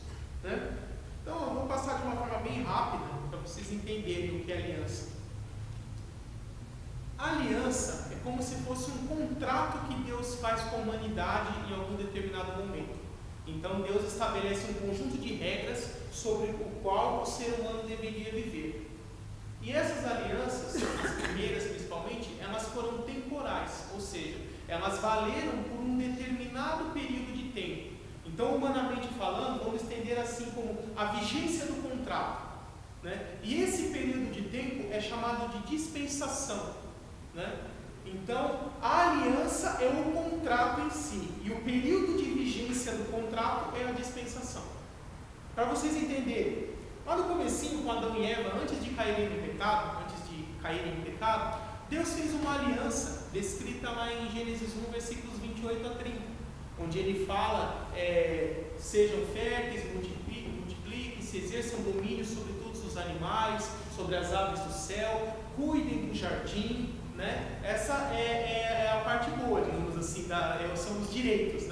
Então eu vou passar de uma forma bem rápida, para vocês entenderem o que é aliança. A aliança é como se fosse um contrato que Deus faz com a humanidade em algum determinado momento. Então Deus estabelece um conjunto de regras sobre o qual o ser humano deveria viver. E essas alianças, as primeiras principalmente, elas foram temporais, ou seja, elas valeram por um determinado período de tempo. Então, humanamente falando, vamos estender assim como a vigência do contrato. E esse período de tempo é chamado de dispensação. Então, a aliança é o contrato em si, e o período de vigência do contrato é a dispensação. Para vocês entenderem, lá no comecinho, com Adão e Eva, antes de caírem em pecado, Deus fez uma aliança, descrita lá em Gênesis 1, versículos 28 a 30, onde ele fala, sejam férteis, multipliquem, se exerçam domínio sobre todos os animais, sobre as aves do céu, cuidem do jardim. Essa é a parte boa, digamos assim, são os direitos.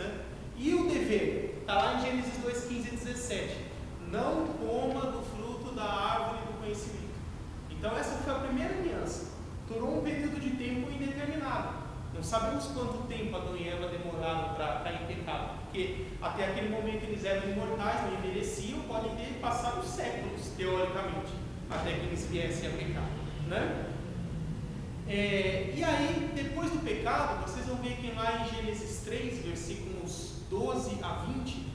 E o dever, está lá em Gênesis 2, 15 e 17, não coma do fruto da árvore do conhecimento. Então essa foi a primeira aliança, durou um período de tempo indeterminado. Não sabemos quanto tempo Adão e Eva demoraram para cair em pecado, porque até aquele momento eles eram imortais, não envelheciam, podem ter passado séculos, teoricamente, até que eles viessem a pecar. E aí, depois do pecado, vocês vão ver que lá em Gênesis 3, versículos 12 a 20,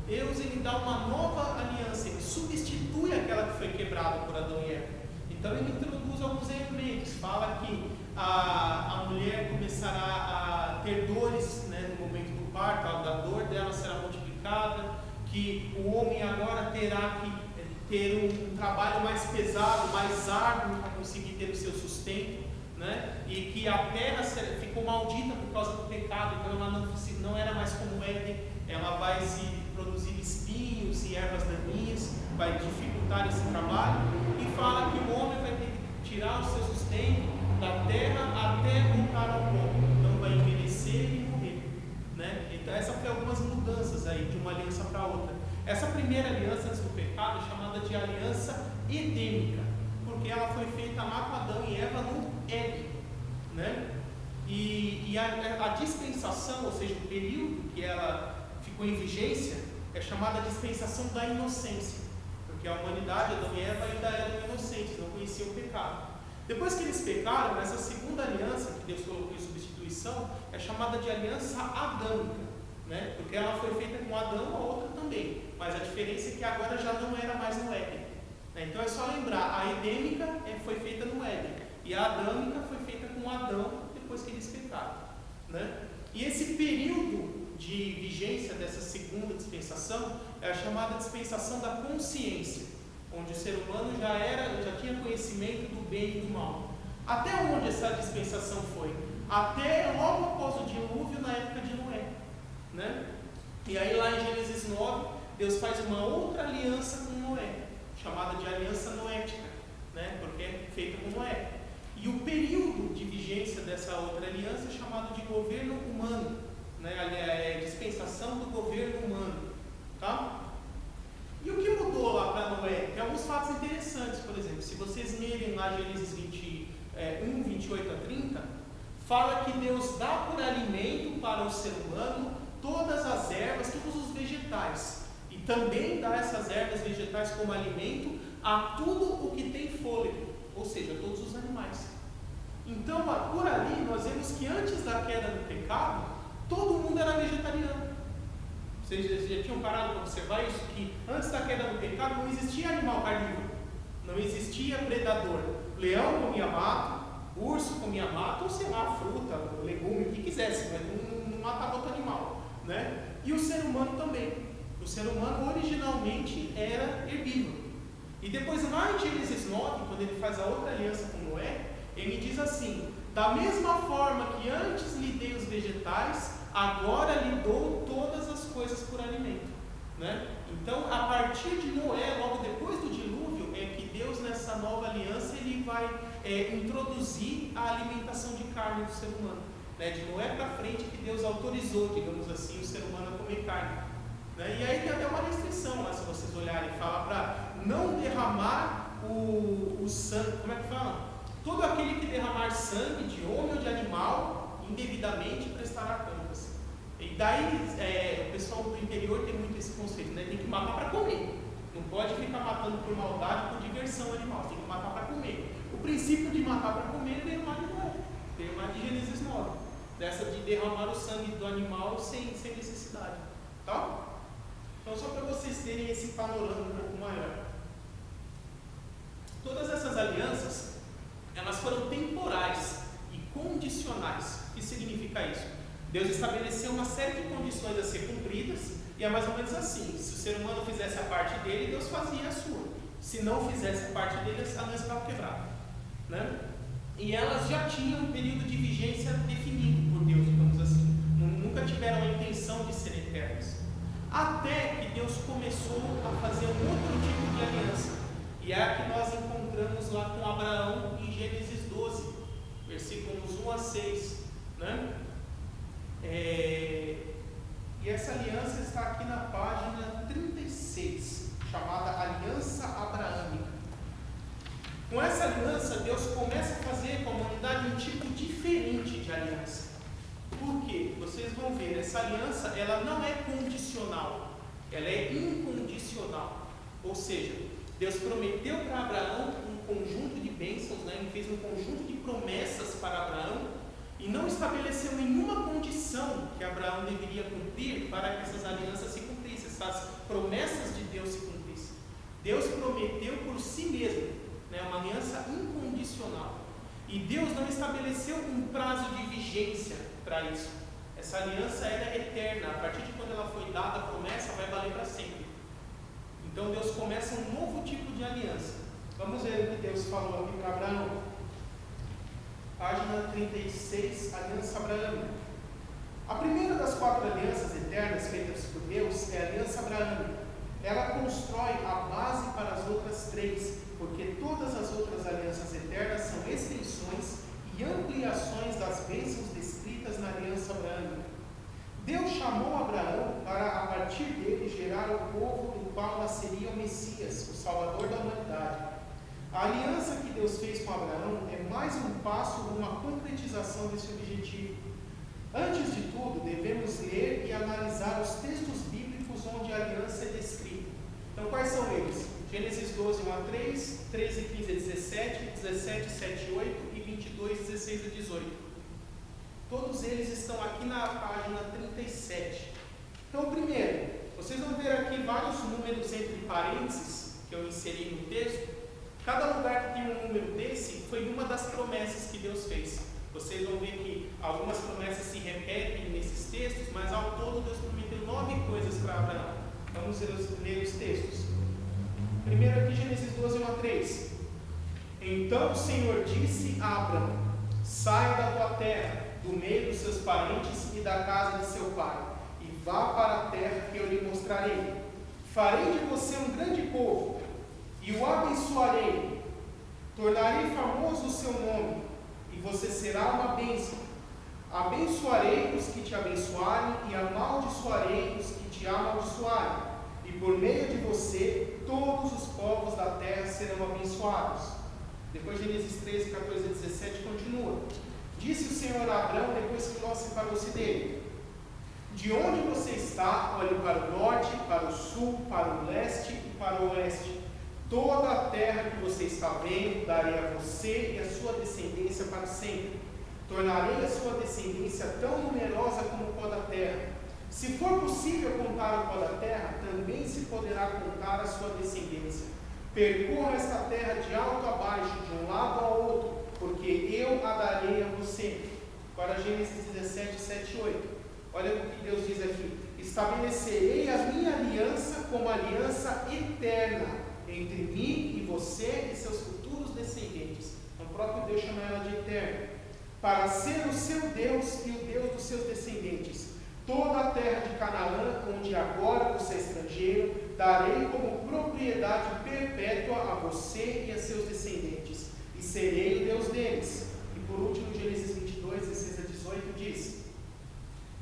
Deus ele dá uma nova aliança, ele substitui aquela que foi quebrado por Adão e Eva. Então ele introduz alguns elementos, fala que a mulher começará a ter dores, né, no momento do parto, a dor dela será multiplicada, que o homem agora terá que ter um trabalho mais pesado, mais árduo para conseguir ter o seu sustento, né? E que a terra ficou maldita por causa do pecado, então ela não era mais como Éden, ela vai se produzir espinhos e ervas daninhas, vai dificultar esse trabalho, e fala que o homem vai ter que tirar o seu sustento da terra até voltar ao pó, então vai envelhecer e morrer, né? Então essa foi algumas mudanças aí de uma aliança para outra. Essa primeira aliança antes do pecado é chamada de aliança edêmica, porque ela foi feita lá com Adão e Eva no Éden, né? E a dispensação, ou seja, o período que ela ficou em vigência, é chamada dispensação da inocência, porque a humanidade, Adão e Eva, ainda eram inocentes, não conheciam o pecado. Depois que eles pecaram, essa segunda aliança que Deus colocou em substituição é chamada de aliança adâmica, né? Porque ela foi feita com Adão, a outra também, mas a diferença é que agora já não era mais no Éden, né? Então é só lembrar, a edêmica foi feita no Éden, e a adâmica foi feita com Adão depois que eles pecaram, né? E esse período de vigência dessa segunda dispensação é a chamada dispensação da consciência, onde o ser humano já tinha conhecimento do bem e do mal. Até onde essa dispensação foi? Até logo após o dilúvio, na época de Noé, né? E aí lá em Gênesis 9, Deus faz uma outra aliança com Noé, chamada de aliança noética, né? Porque é feita com Noé. E o período de vigência dessa outra aliança é chamado de governo humano, né? É dispensação do governo humano, tá? E o que mudou lá para Noé? Tem alguns fatos interessantes, por exemplo, se vocês lerem lá Gênesis 21, 28 a 30, fala que Deus dá por alimento para o ser humano todas as ervas, todos os vegetais, e também dá essas ervas vegetais como alimento a tudo o que tem fôlego, ou seja, todos os animais. Então, por ali, nós vemos que antes da queda do pecado, todo mundo era vegetariano. Vocês já tinham parado para observar isso? Que antes da queda do pecado não existia animal carnívoro, não existia predador. O leão comia mato, o urso comia mato, ou sei lá, fruta, legume, o que quisesse, mas não matava outro animal, né? E o ser humano também. O ser humano originalmente era herbívoro. E depois lá em Gênesis 9, quando ele faz a outra aliança com Noé, ele diz assim: da mesma forma que antes lhe dei os vegetais, agora lhe dou todas as coisas por alimento, né? Então, a partir de Noé, logo depois do dilúvio, é que Deus, nessa nova aliança, ele vai introduzir a alimentação de carne do ser humano, né? De Noé para frente que Deus autorizou, digamos assim, o ser humano a comer carne, né? E aí tem até uma restrição lá, se vocês olharem, fala para não derramar o sangue, como é que fala? Todo aquele que derramar sangue de homem ou de animal indevidamente prestará contas. E daí o pessoal do interior tem muito esse conceito, né? Tem que matar para comer. Não pode ficar matando por maldade, por diversão animal. Tem que matar para comer. O princípio de matar para comer veio lá de Noé, veio lá de Gênesis 9. Dessa de derramar o sangue do animal sem necessidade. Tá? Então só para vocês terem esse panorama um pouco maior. Todas essas alianças, elas foram temporais e condicionais. O que significa isso? Deus estabeleceu uma série de condições a ser cumpridas, e é mais ou menos assim: se o ser humano fizesse a parte dele, Deus fazia a sua. Se não fizesse a parte dele, a aliança estava quebrada, né? E elas já tinham um período de vigência definido por Deus, digamos assim. Nunca tiveram a intenção de serem eternas. Até que Deus começou a fazer um outro tipo de aliança. E é a que nós encontramos lá com Abraão em Gênesis 12, versículos 1 a 6, né? E essa aliança está aqui na página 36, chamada Aliança Abraâmica. Com essa aliança, Deus começa a fazer com a humanidade um tipo diferente de aliança. Por quê? Vocês vão ver, essa aliança ela não é condicional, ela é incondicional. Ou seja, Deus prometeu para Abraão um conjunto de bênçãos, né? Ele fez um conjunto de promessas para Abraão e não estabeleceu nenhuma condição que Abraão deveria cumprir para que essas alianças se cumprissem, essas promessas de Deus se cumprissem. Deus prometeu por si aliança incondicional. E Deus não estabeleceu um prazo de vigência para isso. Essa aliança era eterna. A partir de quando ela foi dada, a promessa vai valer para sempre. Então Deus começa um novo tipo de aliança. Vamos ver o que Deus falou aqui para Abraão. Página 36, Aliança Abraâmica. A primeira das 4 alianças eternas feitas por Deus é a Aliança Abraâmica. Ela constrói a base para as outras 3, porque todas as outras alianças eternas são extensões e ampliações das bênçãos descritas na Aliança Abraâmica. Deus chamou Abraão para, a partir dele, gerar o povo do qual nasceria o Messias, o Salvador da humanidade. A aliança que Deus fez com Abraão é mais um passo numa concretização desse objetivo. Antes de tudo, devemos ler e analisar os textos bíblicos onde a aliança é descrita. Então, quais são eles? Gênesis 12, 1 a 3, 13, 15 a 17, 17, 7, 8 e 22, 16 a 18. Todos eles estão aqui na página 37. Então, primeiro, vocês vão ver aqui vários números entre parênteses que eu inseri no texto. Cada lugar que tem um número desse foi uma das promessas que Deus fez. Vocês vão ver que algumas promessas se repetem nesses textos, mas ao todo Deus prometeu 9 coisas para Abraão. Vamos ler os textos. Primeiro aqui, Gênesis 12, 1 a 3. Então o Senhor disse a Abraão: saia da tua terra, do meio dos seus parentes e da casa de seu pai, e vá para a terra que eu lhe mostrarei. Farei de você um grande povo, e o abençoarei. Tornarei famoso o seu nome, e você será uma bênção. Abençoarei os que te abençoarem, e amaldiçoarei os que te amaldiçoarem. E por meio de você, todos os povos da terra serão abençoados. Depois Gênesis 13, 14 a 17 continua. Disse o Senhor a Abraão, depois que Ló separou-se dele: de onde você está, olhe para o norte, para o sul, para o leste e para o oeste. Toda a terra que você está vendo, darei a você e a sua descendência para sempre. Tornarei a sua descendência tão numerosa como o pó da terra. Se for possível contar o pó da terra, também se poderá contar a sua descendência. Percorra esta terra de alto a baixo, de um lado ao outro, porque eu a darei a você. Agora Gênesis 17, 7 e 8. Olha o que Deus diz aqui: estabelecerei a minha aliança como aliança eterna entre mim e você e seus futuros descendentes. Então, o próprio Deus chama ela de eterna. Para ser o seu Deus e o Deus dos seus descendentes. Toda a terra de Canaã, onde agora você é estrangeiro, darei como propriedade perpétua a você e a seus descendentes, e serei o Deus deles. E por último, Gênesis 22, 16 a 18 diz: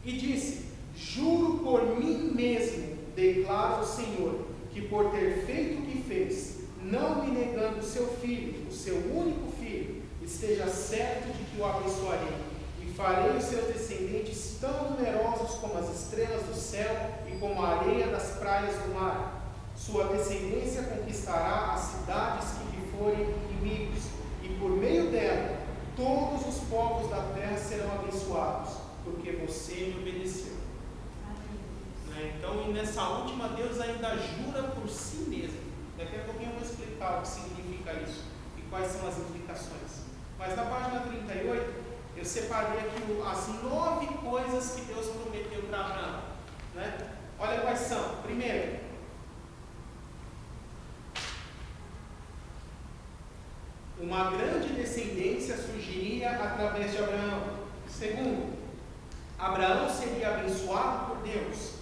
e disse: juro por mim mesmo, declara o Senhor, que por ter feito o que fez, não me negando o seu filho, o seu único filho, esteja certo de que o abençoarei, e farei os seus descendentes tão numerosos como as estrelas do céu e como a areia das praias do mar. Sua descendência conquistará as cidades que lhe forem inimigos, e por meio dela, todos os povos da terra serão abençoados, porque você me obedeceu. Então, e nessa última, Deus ainda jura por si mesmo. Daqui a pouquinho eu vou explicar o que significa isso e quais são as implicações. Mas na página 38, eu separei aqui as 9 coisas que Deus prometeu para Abraão. Né? Olha quais são. Primeiro, uma grande descendência surgiria através de Abraão. Segundo, Abraão seria abençoado por Deus.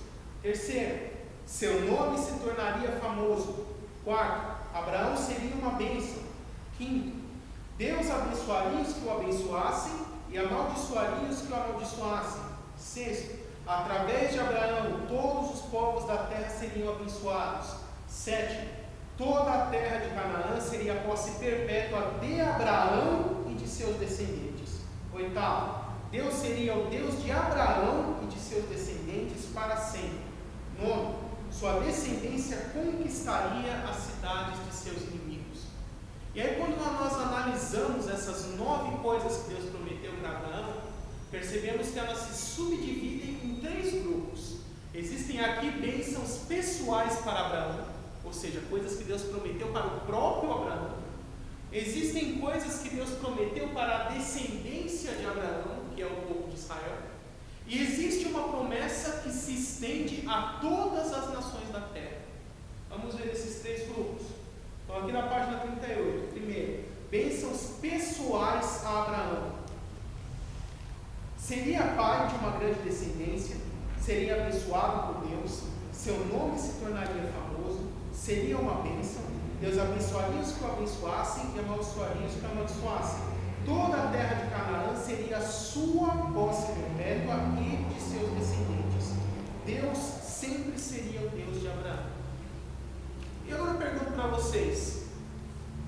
Terceiro, seu nome se tornaria famoso. Quarto, Abraão seria uma bênção. Quinto, Deus abençoaria os que o abençoassem e amaldiçoaria os que o amaldiçoassem. Sexto, através de Abraão, todos os povos da terra seriam abençoados. Sétimo, toda a terra de Canaã seria posse perpétua de Abraão e de seus descendentes. Oitavo, Deus seria o Deus de Abraão e de seus descendentes para sempre. Nono, sua descendência conquistaria as cidades de seus inimigos. E aí, quando nós analisamos essas 9 coisas que Deus prometeu para Abraão, percebemos que elas se subdividem em 3 grupos. Existem aqui bênçãos pessoais para Abraão, ou seja, coisas que Deus prometeu para o próprio Abraão. Existem coisas que Deus prometeu para a descendência de Abraão, que é o povo de Israel, e existe uma promessa que se estende a todas as nações da terra. Vamos ver esses três grupos. Então, aqui na página 38, primeiro, bênçãos pessoais a Abraão. Seria pai de uma grande descendência, seria abençoado por Deus, seu nome se tornaria famoso, seria uma bênção, Deus abençoaria os que o abençoassem e amaldiçoaria os que o amaldiçoassem. Toda a terra de Canaã seria sua posse perpétua e de seus descendentes. Deus sempre seria o Deus de Abraão. E agora eu pergunto para vocês,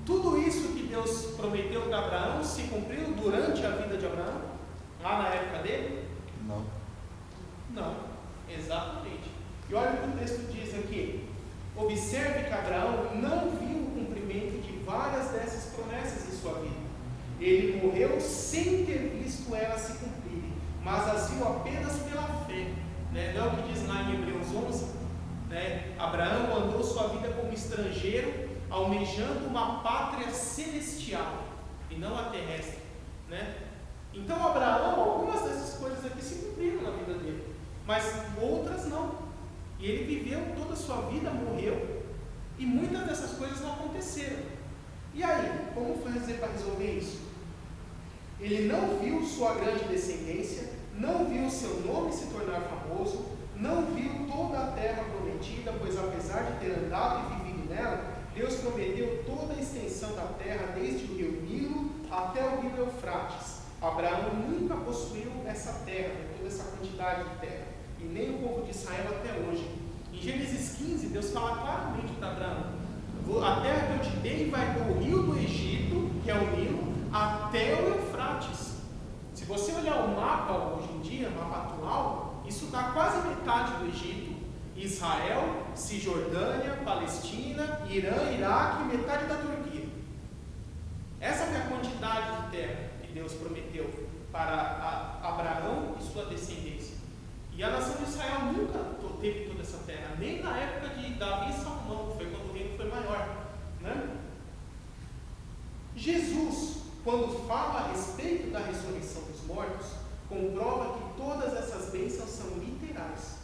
tudo isso que Deus prometeu para Abraão se cumpriu durante a vida de Abraão? Lá na época dele? Não. Não, exatamente. E olha o que o texto diz aqui. Observe que Abraão não viu o cumprimento de várias dessas promessas em sua vida. Ele morreu sem ter visto elas se cumprirem, mas as viu apenas pela fé. Não é o que diz lá em Hebreus 11? Abraão andou sua vida como estrangeiro, almejando uma pátria celestial e não a terrestre. Então Abraão, algumas dessas coisas aqui se cumpriram na vida dele, mas outras não. E ele viveu toda a sua vida, morreu, e muitas dessas coisas não aconteceram. E aí, como fazer para resolver isso? Ele não viu sua grande descendência, não viu seu nome se tornar famoso, não viu toda a terra prometida, pois apesar de ter andado e vivido nela, Deus prometeu toda a extensão da terra, desde o rio Nilo até o rio Eufrates. Abraão nunca possuiu essa terra, toda essa quantidade de terra, e nem o povo de Israel até hoje. Em Gênesis 15, Deus fala claramente para Abraão: a terra que eu te dei vai do rio do Egito, que é o Nilo, até o Eufrates. Se você olhar o mapa hoje em dia, o mapa atual, isso dá quase metade do Egito, Israel, Cisjordânia, Palestina, Irã, Iraque e metade da Turquia. Essa é a quantidade de terra que Deus prometeu para Abraão e sua descendência. E a nação de Israel nunca teve toda essa terra, nem na época de Davi e Salomão, que foi quando o reino foi maior. Jesus, quando fala a respeito da ressurreição dos mortos, comprova que todas essas bênçãos são literais.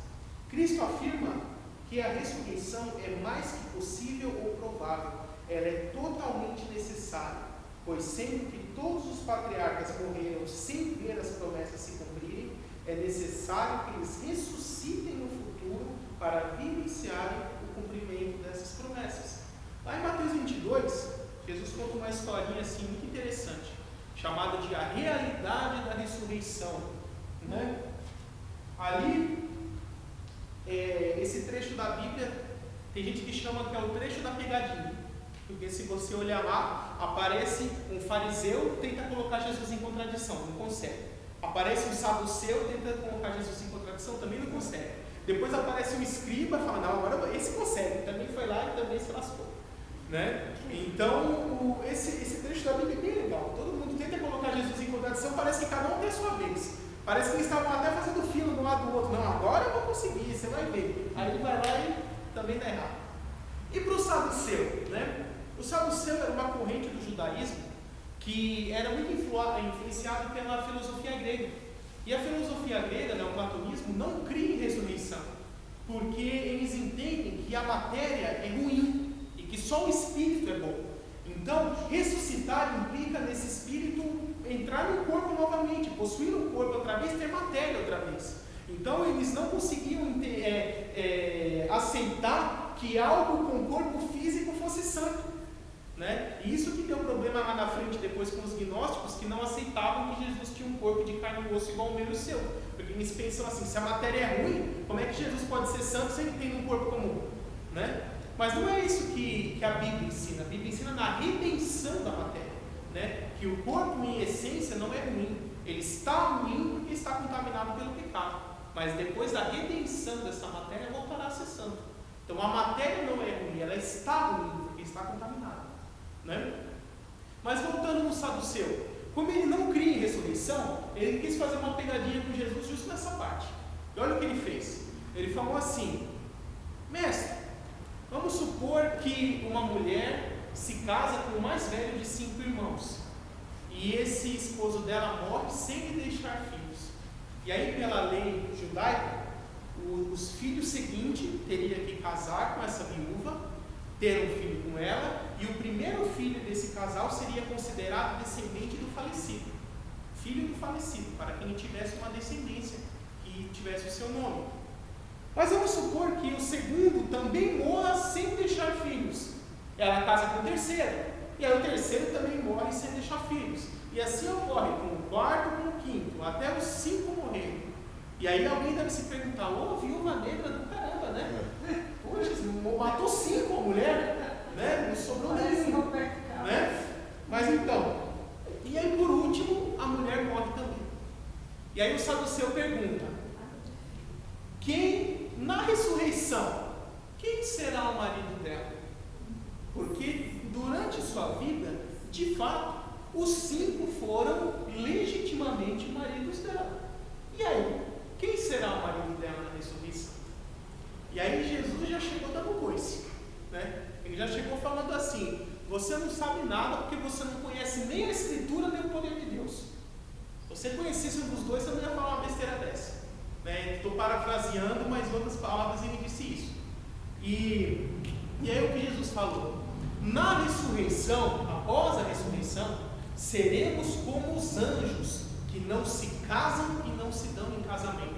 Cristo afirma que a ressurreição é mais que possível ou provável, ela é totalmente necessária, pois sendo que todos os patriarcas morreram sem ver as promessas se cumprirem, é necessário que eles ressuscitem no futuro para vivenciarem o cumprimento dessas promessas. Lá em Mateus 22, Jesus conta uma historinha assim muito interessante, chamada de a realidade da ressurreição. Ali, esse trecho da Bíblia, tem gente que chama que é o trecho da pegadinha, porque se você olhar lá, aparece um fariseu tenta colocar Jesus em contradição, não consegue. Aparece um saduceu, tenta colocar Jesus em contradição, também não consegue. Depois aparece um escriba, fala, não, agora esse consegue, também foi lá e também se lascou. Então, esse trecho da Bíblia é bem legal. Todo mundo tenta colocar Jesus em contradição, parece que cada um tem a sua vez. Parece que eles estavam até fazendo fila de um lado do outro. Não, agora eu vou conseguir, você vai ver. Aí ele vai lá e também dá errado. E para o saduceu? O saduceu era uma corrente do judaísmo que era muito influenciado pela filosofia grega. E a filosofia grega, o platonismo, não cria em ressurreição, porque eles entendem que a matéria é ruim e que só o espírito é bom. Então, ressuscitar implica nesse espírito entrar no corpo novamente, possuir o corpo outra vez, ter matéria outra vez. Então, eles não conseguiam aceitar que algo com corpo físico fosse santo. E isso que deu problema lá na frente depois com os gnósticos, que não aceitavam que Jesus tinha um corpo de carne e osso igual o meu e o seu, porque eles pensam assim, se a matéria é ruim, como é que Jesus pode ser santo se ele tem um corpo comum? Mas não é isso que a Bíblia ensina. A Bíblia ensina na redenção da matéria, que o corpo em essência não é ruim, ele está ruim porque está contaminado pelo pecado, mas depois da redenção dessa matéria voltará a ser santo. Então a matéria não é ruim, ela está ruim porque está contaminada. Mas voltando no saduceu, como ele não cria em ressurreição, ele quis fazer uma pegadinha com Jesus justo nessa parte. E olha o que ele fez. Ele falou assim: mestre, vamos supor que uma mulher se casa com o mais velho de 5 irmãos. E esse esposo dela morre sem lhe deixar filhos. E aí, pela lei judaica, os filhos seguintes teriam que casar com essa viúva, ter um filho com ela, e o primeiro filho desse casal seria considerado descendente do falecido. Filho do falecido, para quem tivesse uma descendência, que tivesse o seu nome. Mas vamos supor que o segundo também morra sem deixar filhos. Ela casa com o terceiro. E aí o terceiro também morre sem deixar filhos. E assim ocorre com o quarto, com o quinto, até os 5 morrerem. E aí alguém deve se perguntar, viúva negra do caramba, né? Poxa, matou 5 a mulher, né? Não sobrou nenhum, né? Mas então, e aí por último, a mulher morre também. E aí o saduceu pergunta, na ressurreição, quem será o marido dela? Porque durante sua vida, de fato, os 5 foram legitimamente maridos dela. E aí, quem será o marido dela na ressurreição? E aí Jesus já chegou dando coice, né? Ele já chegou falando assim, você não sabe nada porque você não conhece nem a Escritura nem o poder de Deus. Se você conhecesse um dos dois, você não ia falar uma besteira dessa, né? Estou parafraseando, mas em outras palavras ele disse isso. E aí o que Jesus falou? Na ressurreição, após a ressurreição, seremos como os anjos que não se casam e não se dão em casamento.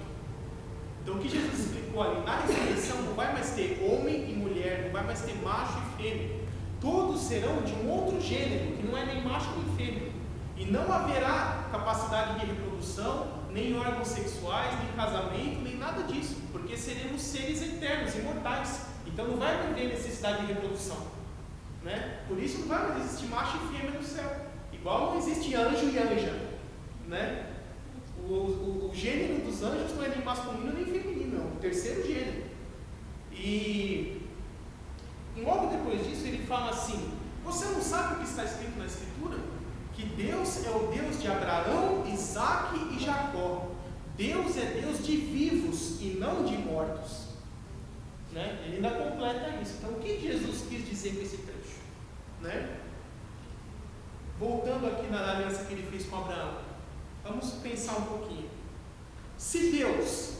Então o que Jesus explicou ali, na ressurreição não vai mais ter homem e mulher, não vai mais ter macho e fêmea. Todos serão de um outro gênero, que não é nem macho nem fêmea. E não haverá capacidade de reprodução, nem órgãos sexuais, nem casamento, nem nada disso. Porque seremos seres eternos, imortais. Então não vai haver necessidade de reprodução, né? Por isso não vai mais existir macho e fêmea no céu. Igual não existe anjo e anja, né? O gênero dos anjos não é nem masculino nem feminino, é o terceiro gênero. E logo depois disso ele fala assim, você não sabe o que está escrito na Escritura? Que Deus é o Deus de Abraão, Isaque e Jacó. Deus é Deus de vivos e não de mortos, né? Ele ainda completa isso. Então o que Jesus quis dizer com esse trecho, né? Voltando aqui na aliança que ele fez com Abraão, vamos pensar um pouquinho. Se Deus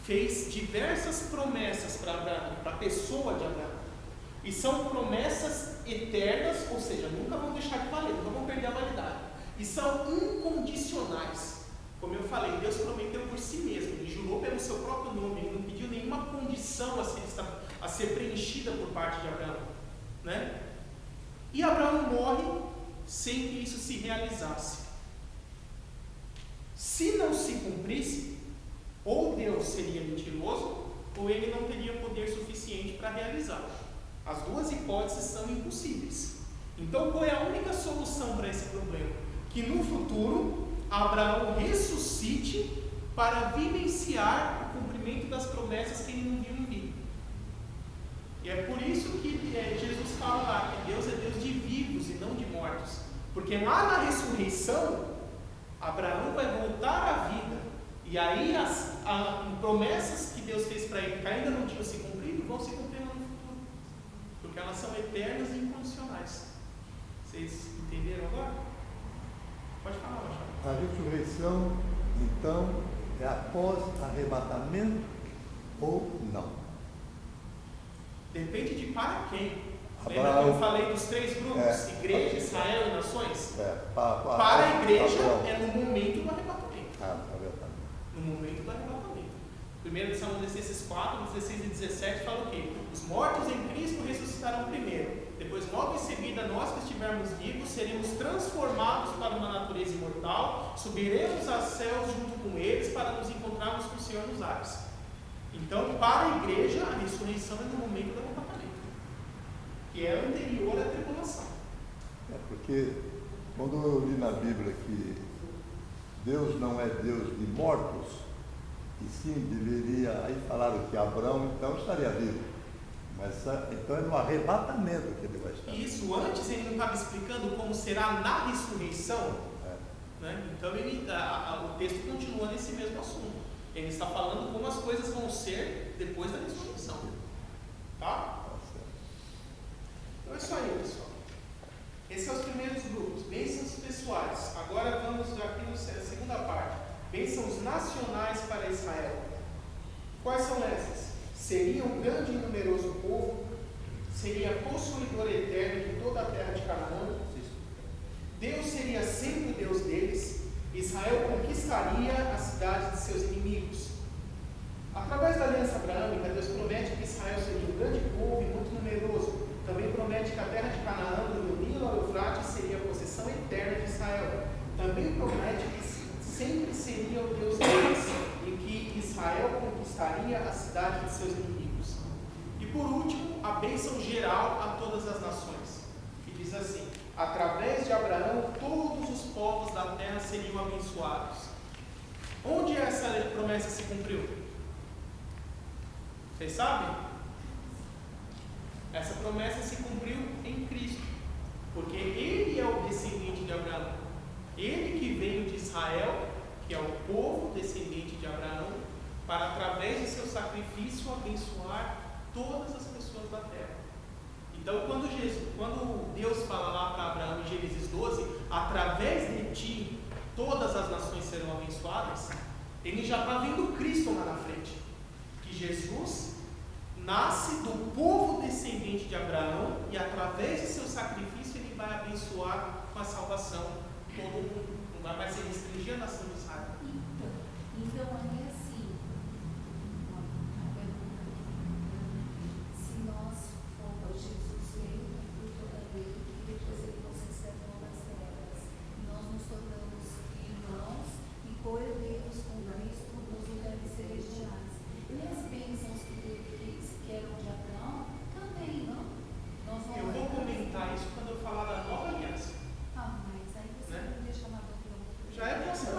fez diversas promessas para Abraão, para a pessoa de Abraão, e são promessas eternas, ou seja, nunca vão deixar de valer, nunca vão perder a validade, e são incondicionais. Como eu falei, Deus prometeu por si mesmo, ele jurou pelo seu próprio nome, ele não pediu nenhuma condição a ser preenchida por parte de Abraão, né? E Abraão morre sem que isso se realizasse. Se não se cumprisse, ou Deus seria mentiroso, ou ele não teria poder suficiente para realizar. As duas hipóteses são impossíveis. Então, qual é a única solução para esse problema? Que no futuro, Abraão ressuscite para vivenciar o cumprimento das promessas que ele não viu em vida. E é por isso que Jesus fala lá que Deus é Deus de vivos e não de mortos. Porque lá na ressurreição, Abraão vai voltar à vida. E aí as promessas que Deus fez para ele, que ainda não tinham se cumprido, vão se cumprir no futuro. Porque elas são eternas e incondicionais. Vocês entenderam agora? Pode falar, Machado. A ressurreição, então, é após arrebatamento ou não? Depende de para quem. Abraão, lembra que eu falei dos 3 grupos? Igreja, Israel e nações? Para a igreja Abraão. é no momento do arrebatamento. Arrebatamento. No momento do arrebatamento. 1 Tessalonicenses 4, 16 e 17 fala o quê? Os mortos em Cristo ressuscitarão primeiro. Depois, logo em seguida, nós que estivermos vivos, seremos transformados para uma natureza imortal, subiremos aos céus junto com eles para nos encontrarmos com o Senhor nos ares. Então, para a igreja, a ressurreição é no momento do arrebatamento, que é anterior à tribulação. Porque quando eu li na Bíblia que Deus não é Deus de mortos, e sim deveria, aí falaram que Abraão então estaria vivo. Mas então é no arrebatamento que ele vai estar. Isso, antes ele não estava explicando como será na ressurreição, né? Então o texto continua nesse mesmo assunto. Ele está falando como as coisas vão ser depois da ressurreição. Tá? Então é isso aí, pessoal. seria um grande e numeroso povo, seria possuidor eterno de toda a terra de Canaã. Deus seria sempre o Deus deles. Israel conquistaria a cidade de seus inimigos. Através da aliança abraâmica, Deus promete que Israel seria um grande povo e muito numeroso. Também promete que a terra de Canaã, do Rio Nilo ao Eufrates, seria a possessão eterna de Israel. Também promete que sempre seria o Deus deles e que Israel conquistaria a cidade de seus inimigos. E por último, a bênção geral a todas as nações, que diz assim: através de Abraão, todos os povos da terra seriam abençoados. Onde essa promessa se cumpriu? Vocês sabem? Essa promessa se cumpriu em Cristo, porque Ele é o descendente de Abraão. Ele que veio de Israel, que é o povo descendente de Abraão, para através de seu sacrifício abençoar todas as pessoas da terra. Então, quando Deus fala lá para Abraão em Gênesis 12, através de ti todas as nações serão abençoadas, ele já está vendo Cristo lá na frente, que Jesus nasce do povo descendente de Abraão e através de seu sacrifício ele vai abençoar com a salvação todo mundo, não vai mais se restringir a nação de Israel. Então é assim, se nós formos Jesus veio por toda a lei e depois ele nos recebeu nas terras, e nós nos tornamos irmãos e co-herdeiros com Cristo nos lugares celestiais. E as bênçãos que eram de Abraão também, não? Eu vou comentar isso quando eu falar da nova aliança. Mas aí você não deixa uma dúvida. Já é próxima,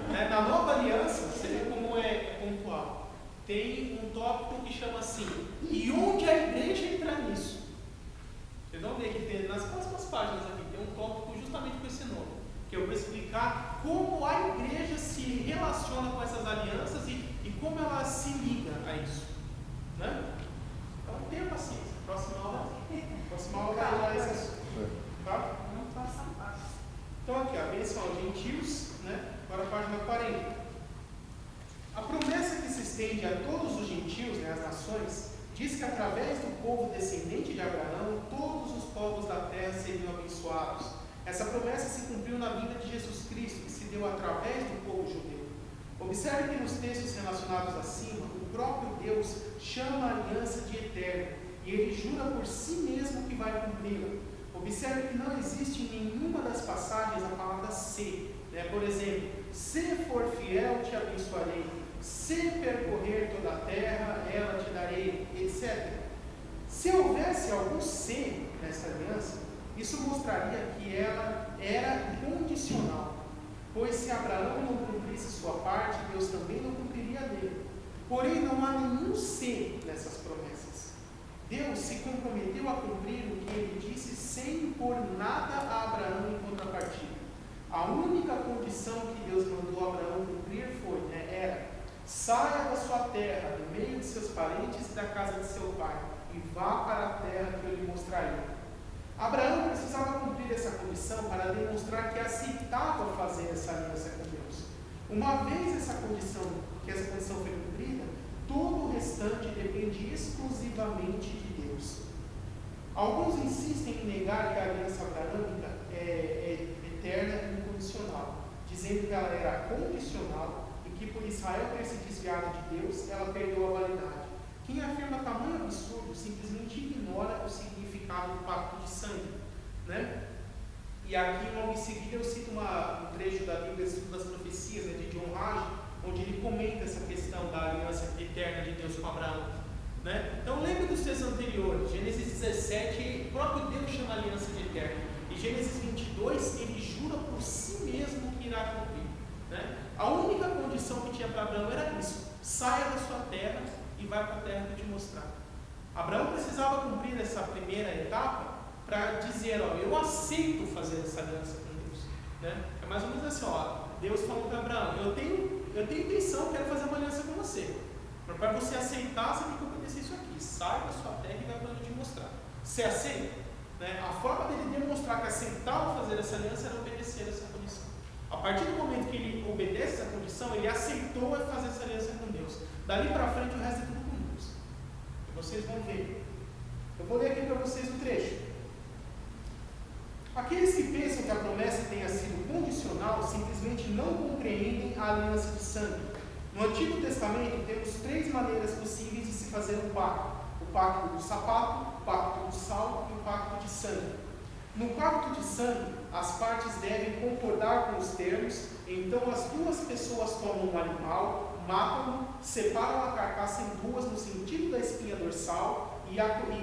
né? Na nova aliança, você vê como é pontual. Tem um tópico que chama assim: e onde a igreja entra nisso? Vocês vão ver que tem nas próximas páginas aqui, tem um tópico justamente com esse nome, que eu vou explicar como a igreja se relaciona com essas alianças e como ela se liga a isso, né? Então tenha paciência, próxima aula vai esse assunto, tá? Não faça parte. Então aqui, a bênção aos gentios, né? Agora a página 40. A promessa que se estende a todos os gentios, né, as nações, diz que através do povo descendente de Abraão, todos os povos da terra seriam abençoados. Essa promessa se cumpriu na vinda de Jesus Cristo, que se deu através do povo judeu. Observe que nos textos relacionados acima, o próprio Deus chama a aliança de eterno, e ele jura por si mesmo que vai cumpri-la. Observe que não existe em nenhuma das passagens a palavra se. Né? Por exemplo, se for fiel, te abençoarei. Se percorrer toda a terra, ela te darei, etc. Se houvesse algum se nessa aliança, isso mostraria que ela era incondicional, pois se Abraão não cumprisse sua parte, Deus também não cumpriria dele. Porém, não há nenhum se nessas promessas. Deus se comprometeu a cumprir o que ele disse sem impor nada a Abraão em contrapartida. A única condição que Deus mandou Abraão cumprir foi, era: saia da sua terra, do meio de seus parentes e da casa de seu pai, e vá para a terra que eu lhe mostrarei. Abraão precisava cumprir essa condição para demonstrar que aceitava fazer essa aliança com Deus. Uma vez essa condição foi cumprida, todo o restante depende exclusivamente de Deus. Alguns insistem em negar que a aliança abraâmica é eterna e incondicional, dizendo que ela era condicional e que por Israel ter se desviado de Deus, ela perdeu a validade. Quem afirma tamanho absurdo simplesmente ignora o significado do pacto de sangue, né? E aqui, logo em seguida, eu cito um trecho da Bíblia, Estudo das Profecias, de John Hagee, onde ele comenta essa questão da aliança eterna de Deus com Abraão, né? Então, lembre dos textos anteriores. Gênesis 17, o próprio Deus chama a aliança de eterna. E Gênesis 22, ele jura por si mesmo que irá cumprir, né? A única condição que tinha para Abraão era isso: saia da sua terra e vai para a terra que eu te mostrar. Abraão precisava cumprir essa primeira etapa para dizer: eu aceito fazer essa aliança com Deus, né? É mais ou menos assim: Deus falou para Abraão, eu tenho intenção, quero fazer uma aliança com você, mas para você aceitar, você tem que obedecer isso aqui: sai da sua terra e vai para onde eu te mostrar. Você aceita? Né? A forma dele demonstrar que aceitava fazer essa aliança era obedecer essa condição. A partir do momento que ele obedece essa condição, ele aceitou fazer essa aliança com Deus. Dali para frente, o resto é tudo com Deus. Vocês vão ver. Eu vou ler aqui para vocês o trecho. Aqueles que pensam que a promessa tenha sido condicional simplesmente não compreendem a aliança de sangue. No Antigo Testamento temos 3 maneiras possíveis de se fazer um pacto: o pacto do sapato, o pacto do sal e o pacto de sangue. No pacto de sangue, as partes devem concordar com os termos, então as 2 pessoas tomam um animal, matam-no, separam a carcaça em 2 no sentido da espinha dorsal e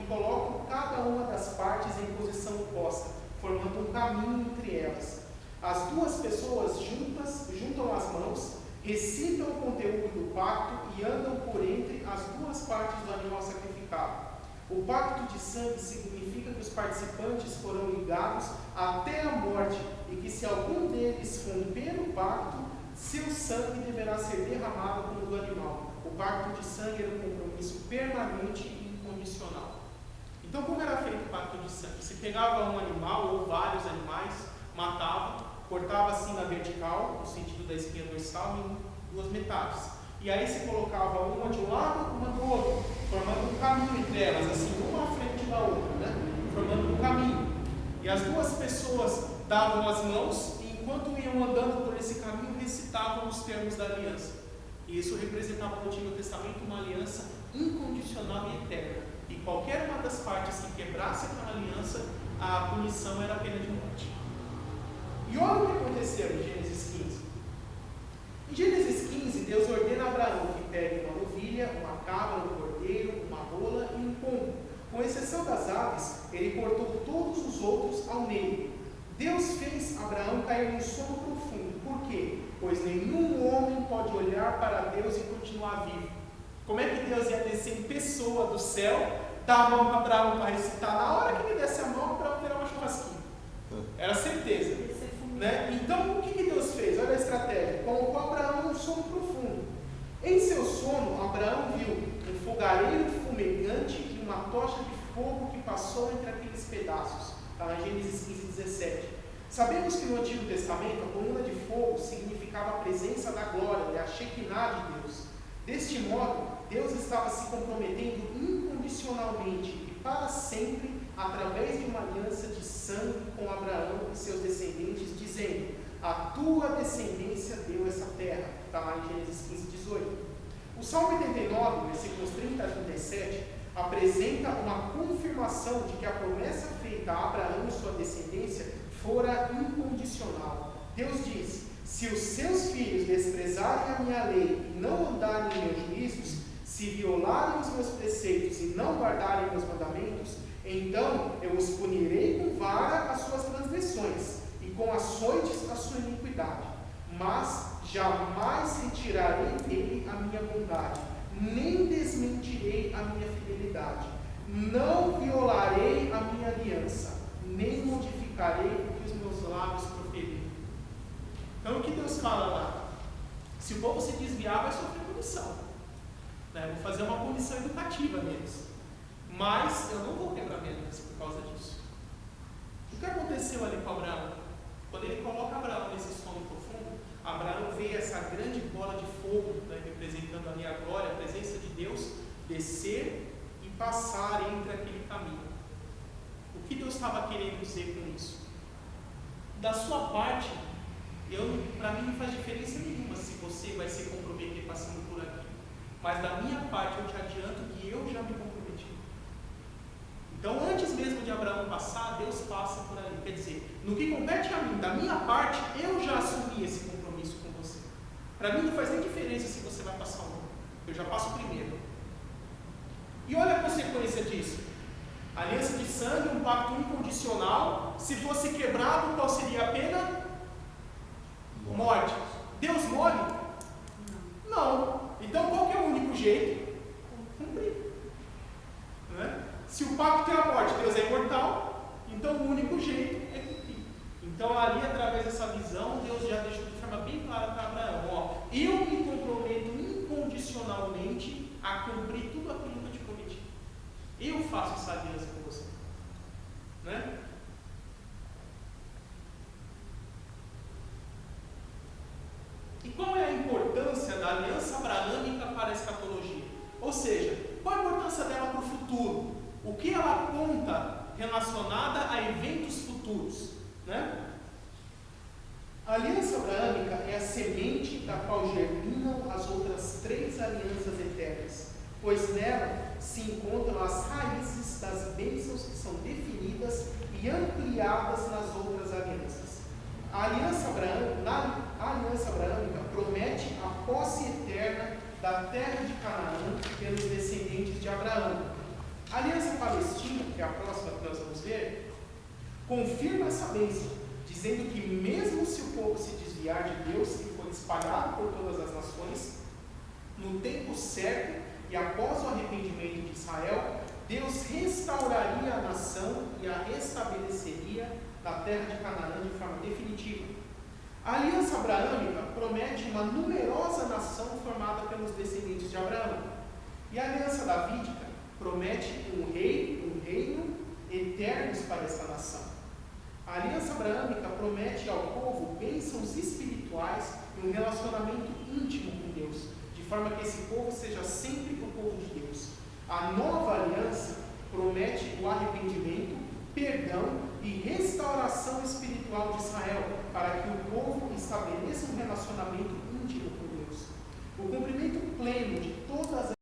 colocam cada uma das partes em posição oposta, formando um caminho entre elas. As 2 pessoas juntam as mãos, recitam o conteúdo do pacto e andam por entre as 2 partes do animal sacrificado. O pacto de sangue significa que os participantes foram ligados até a morte e que se algum deles romper o pacto, seu sangue deverá ser derramado como o do animal. O pacto de sangue era um compromisso permanente e incondicional. Então, como era feito o pacto de sangue? Se pegava um animal ou vários animais, matava, cortava assim na vertical, no sentido da espinha dorsal, em 2 metades. E aí se colocava uma de um lado, uma do outro, formando um caminho entre elas, assim, uma à frente da outra, né? Formando um caminho. E as 2 pessoas davam as mãos e enquanto iam andando por esse caminho, recitavam os termos da aliança. E isso representava no Antigo Testamento uma aliança incondicional e eterna. E qualquer uma das partes que quebrasse aquela aliança, a punição era a pena de morte. E olha o que aconteceu em Gênesis 15. Em Gênesis 15, Deus ordena a Abraão que pegue uma ovelha, uma cabra, um cordeiro, uma rola e um pombo. Com exceção das aves, ele cortou todos os outros ao meio. Deus fez Abraão cair num sono profundo. Por quê? Pois nenhum homem pode olhar para Deus e continuar vivo. Como é que Deus ia descer em pessoa do céu, dar a mão para Abraão para recitar? Na hora que ele desse a mão, Abraão terá uma churrasquinha. Era certeza. Né? Então, o que Deus fez? Olha a estratégia. Colocou Abraão num sono profundo. Em seu sono, Abraão viu um fogareiro fumegante e uma tocha de fogo que passou entre aqueles pedaços. Está em Gênesis 15, 17. Sabemos que no Antigo Testamento a coluna de fogo significava a presença da glória, a Shekinah de Deus. Deste modo, Deus estava se comprometendo incondicionalmente e para sempre através de uma aliança de sangue com Abraão e seus descendentes, dizendo: a tua descendência deu essa terra. Está lá em Gênesis 15, 18. O Salmo 89, versículos 30 a 37, apresenta uma confirmação de que a promessa feita a Abraão e sua descendência fora incondicional. Deus diz: se os seus filhos desprezarem a minha lei e não andarem em meus juízos, se violarem os meus preceitos e não guardarem meus mandamentos, então eu os punirei com vara as suas transgressões e com açoites a sua iniquidade. Mas jamais retirarei dele a minha bondade, nem desmentirei a minha fidelidade. Não violarei a minha aliança, nem modificarei o que os meus lábios proferiram. Então o que Deus fala lá? Se o povo se desviar, vai sofrer punição. Vou fazer uma punição educativa neles. Mas eu não vou quebrar minha aliança por causa disso. O que aconteceu ali com Abraão? Quando ele coloca Abraão nesse sono profundo, Abraão vê essa grande bola de fogo, representando ali a glória, a presença de Deus, descer e passar entre aquele caminho. O que Deus estava querendo dizer com isso? Da sua parte, para mim não faz diferença nenhuma se você vai se comprometer passando por aqui. Mas da minha parte eu te adianto que eu já me comprometi. Então antes mesmo de Abraão passar, Deus passa por ali. Quer dizer, no que compete a mim, da minha parte, eu já assumi esse compromisso com você. Para mim não faz nem diferença se você vai passar ou não. Eu já passo primeiro. E olha a consequência disso. Aliança de sangue, um pacto incondicional. Se fosse quebrado, qual seria a pena? Morte. Deus morre? Não. Então qual que é o único jeito? Cumprir. Se o pacto é a morte, Deus é imortal, então o único jeito é cumprir. Então ali, através dessa visão, Deus já deixou de forma bem clara para Abraão: eu me comprometo incondicionalmente a cumprir tudo aquilo que eu te prometi. Eu faço essa aliança com você. E qual é a importância da aliança abraâmica para a escatologia? Ou seja, qual a importância dela para o futuro. O que ela aponta relacionada a eventos futuros, né? A aliança abraâmica é a semente da qual germinam as outras 3 alianças eternas, pois nela se encontram as raízes das bênçãos que são definidas e ampliadas nas outras alianças. A aliança abraâmica promete a posse eterna da terra de Canaã pelos descendentes de Abraão. A aliança palestina, que é a próxima que nós vamos ver, confirma essa bênção, dizendo que mesmo se o povo se desviar de Deus e for espalhado por todas as nações, no tempo certo e após o arrependimento de Israel, Deus restauraria a nação e a restabeleceria na terra de Canaã de forma definitiva. A aliança abraâmica promete uma numerosa nação formada pelos descendentes de Abraão. E a aliança davídica promete um reino eternos para esta nação. A aliança abraâmica promete ao povo bênçãos espirituais e um relacionamento íntimo com Deus, de forma que esse povo seja sempre o povo de Deus. A nova aliança promete o arrependimento, perdão e restauração espiritual de Israel, para que o povo estabeleça um relacionamento íntimo com Deus. O cumprimento pleno de todas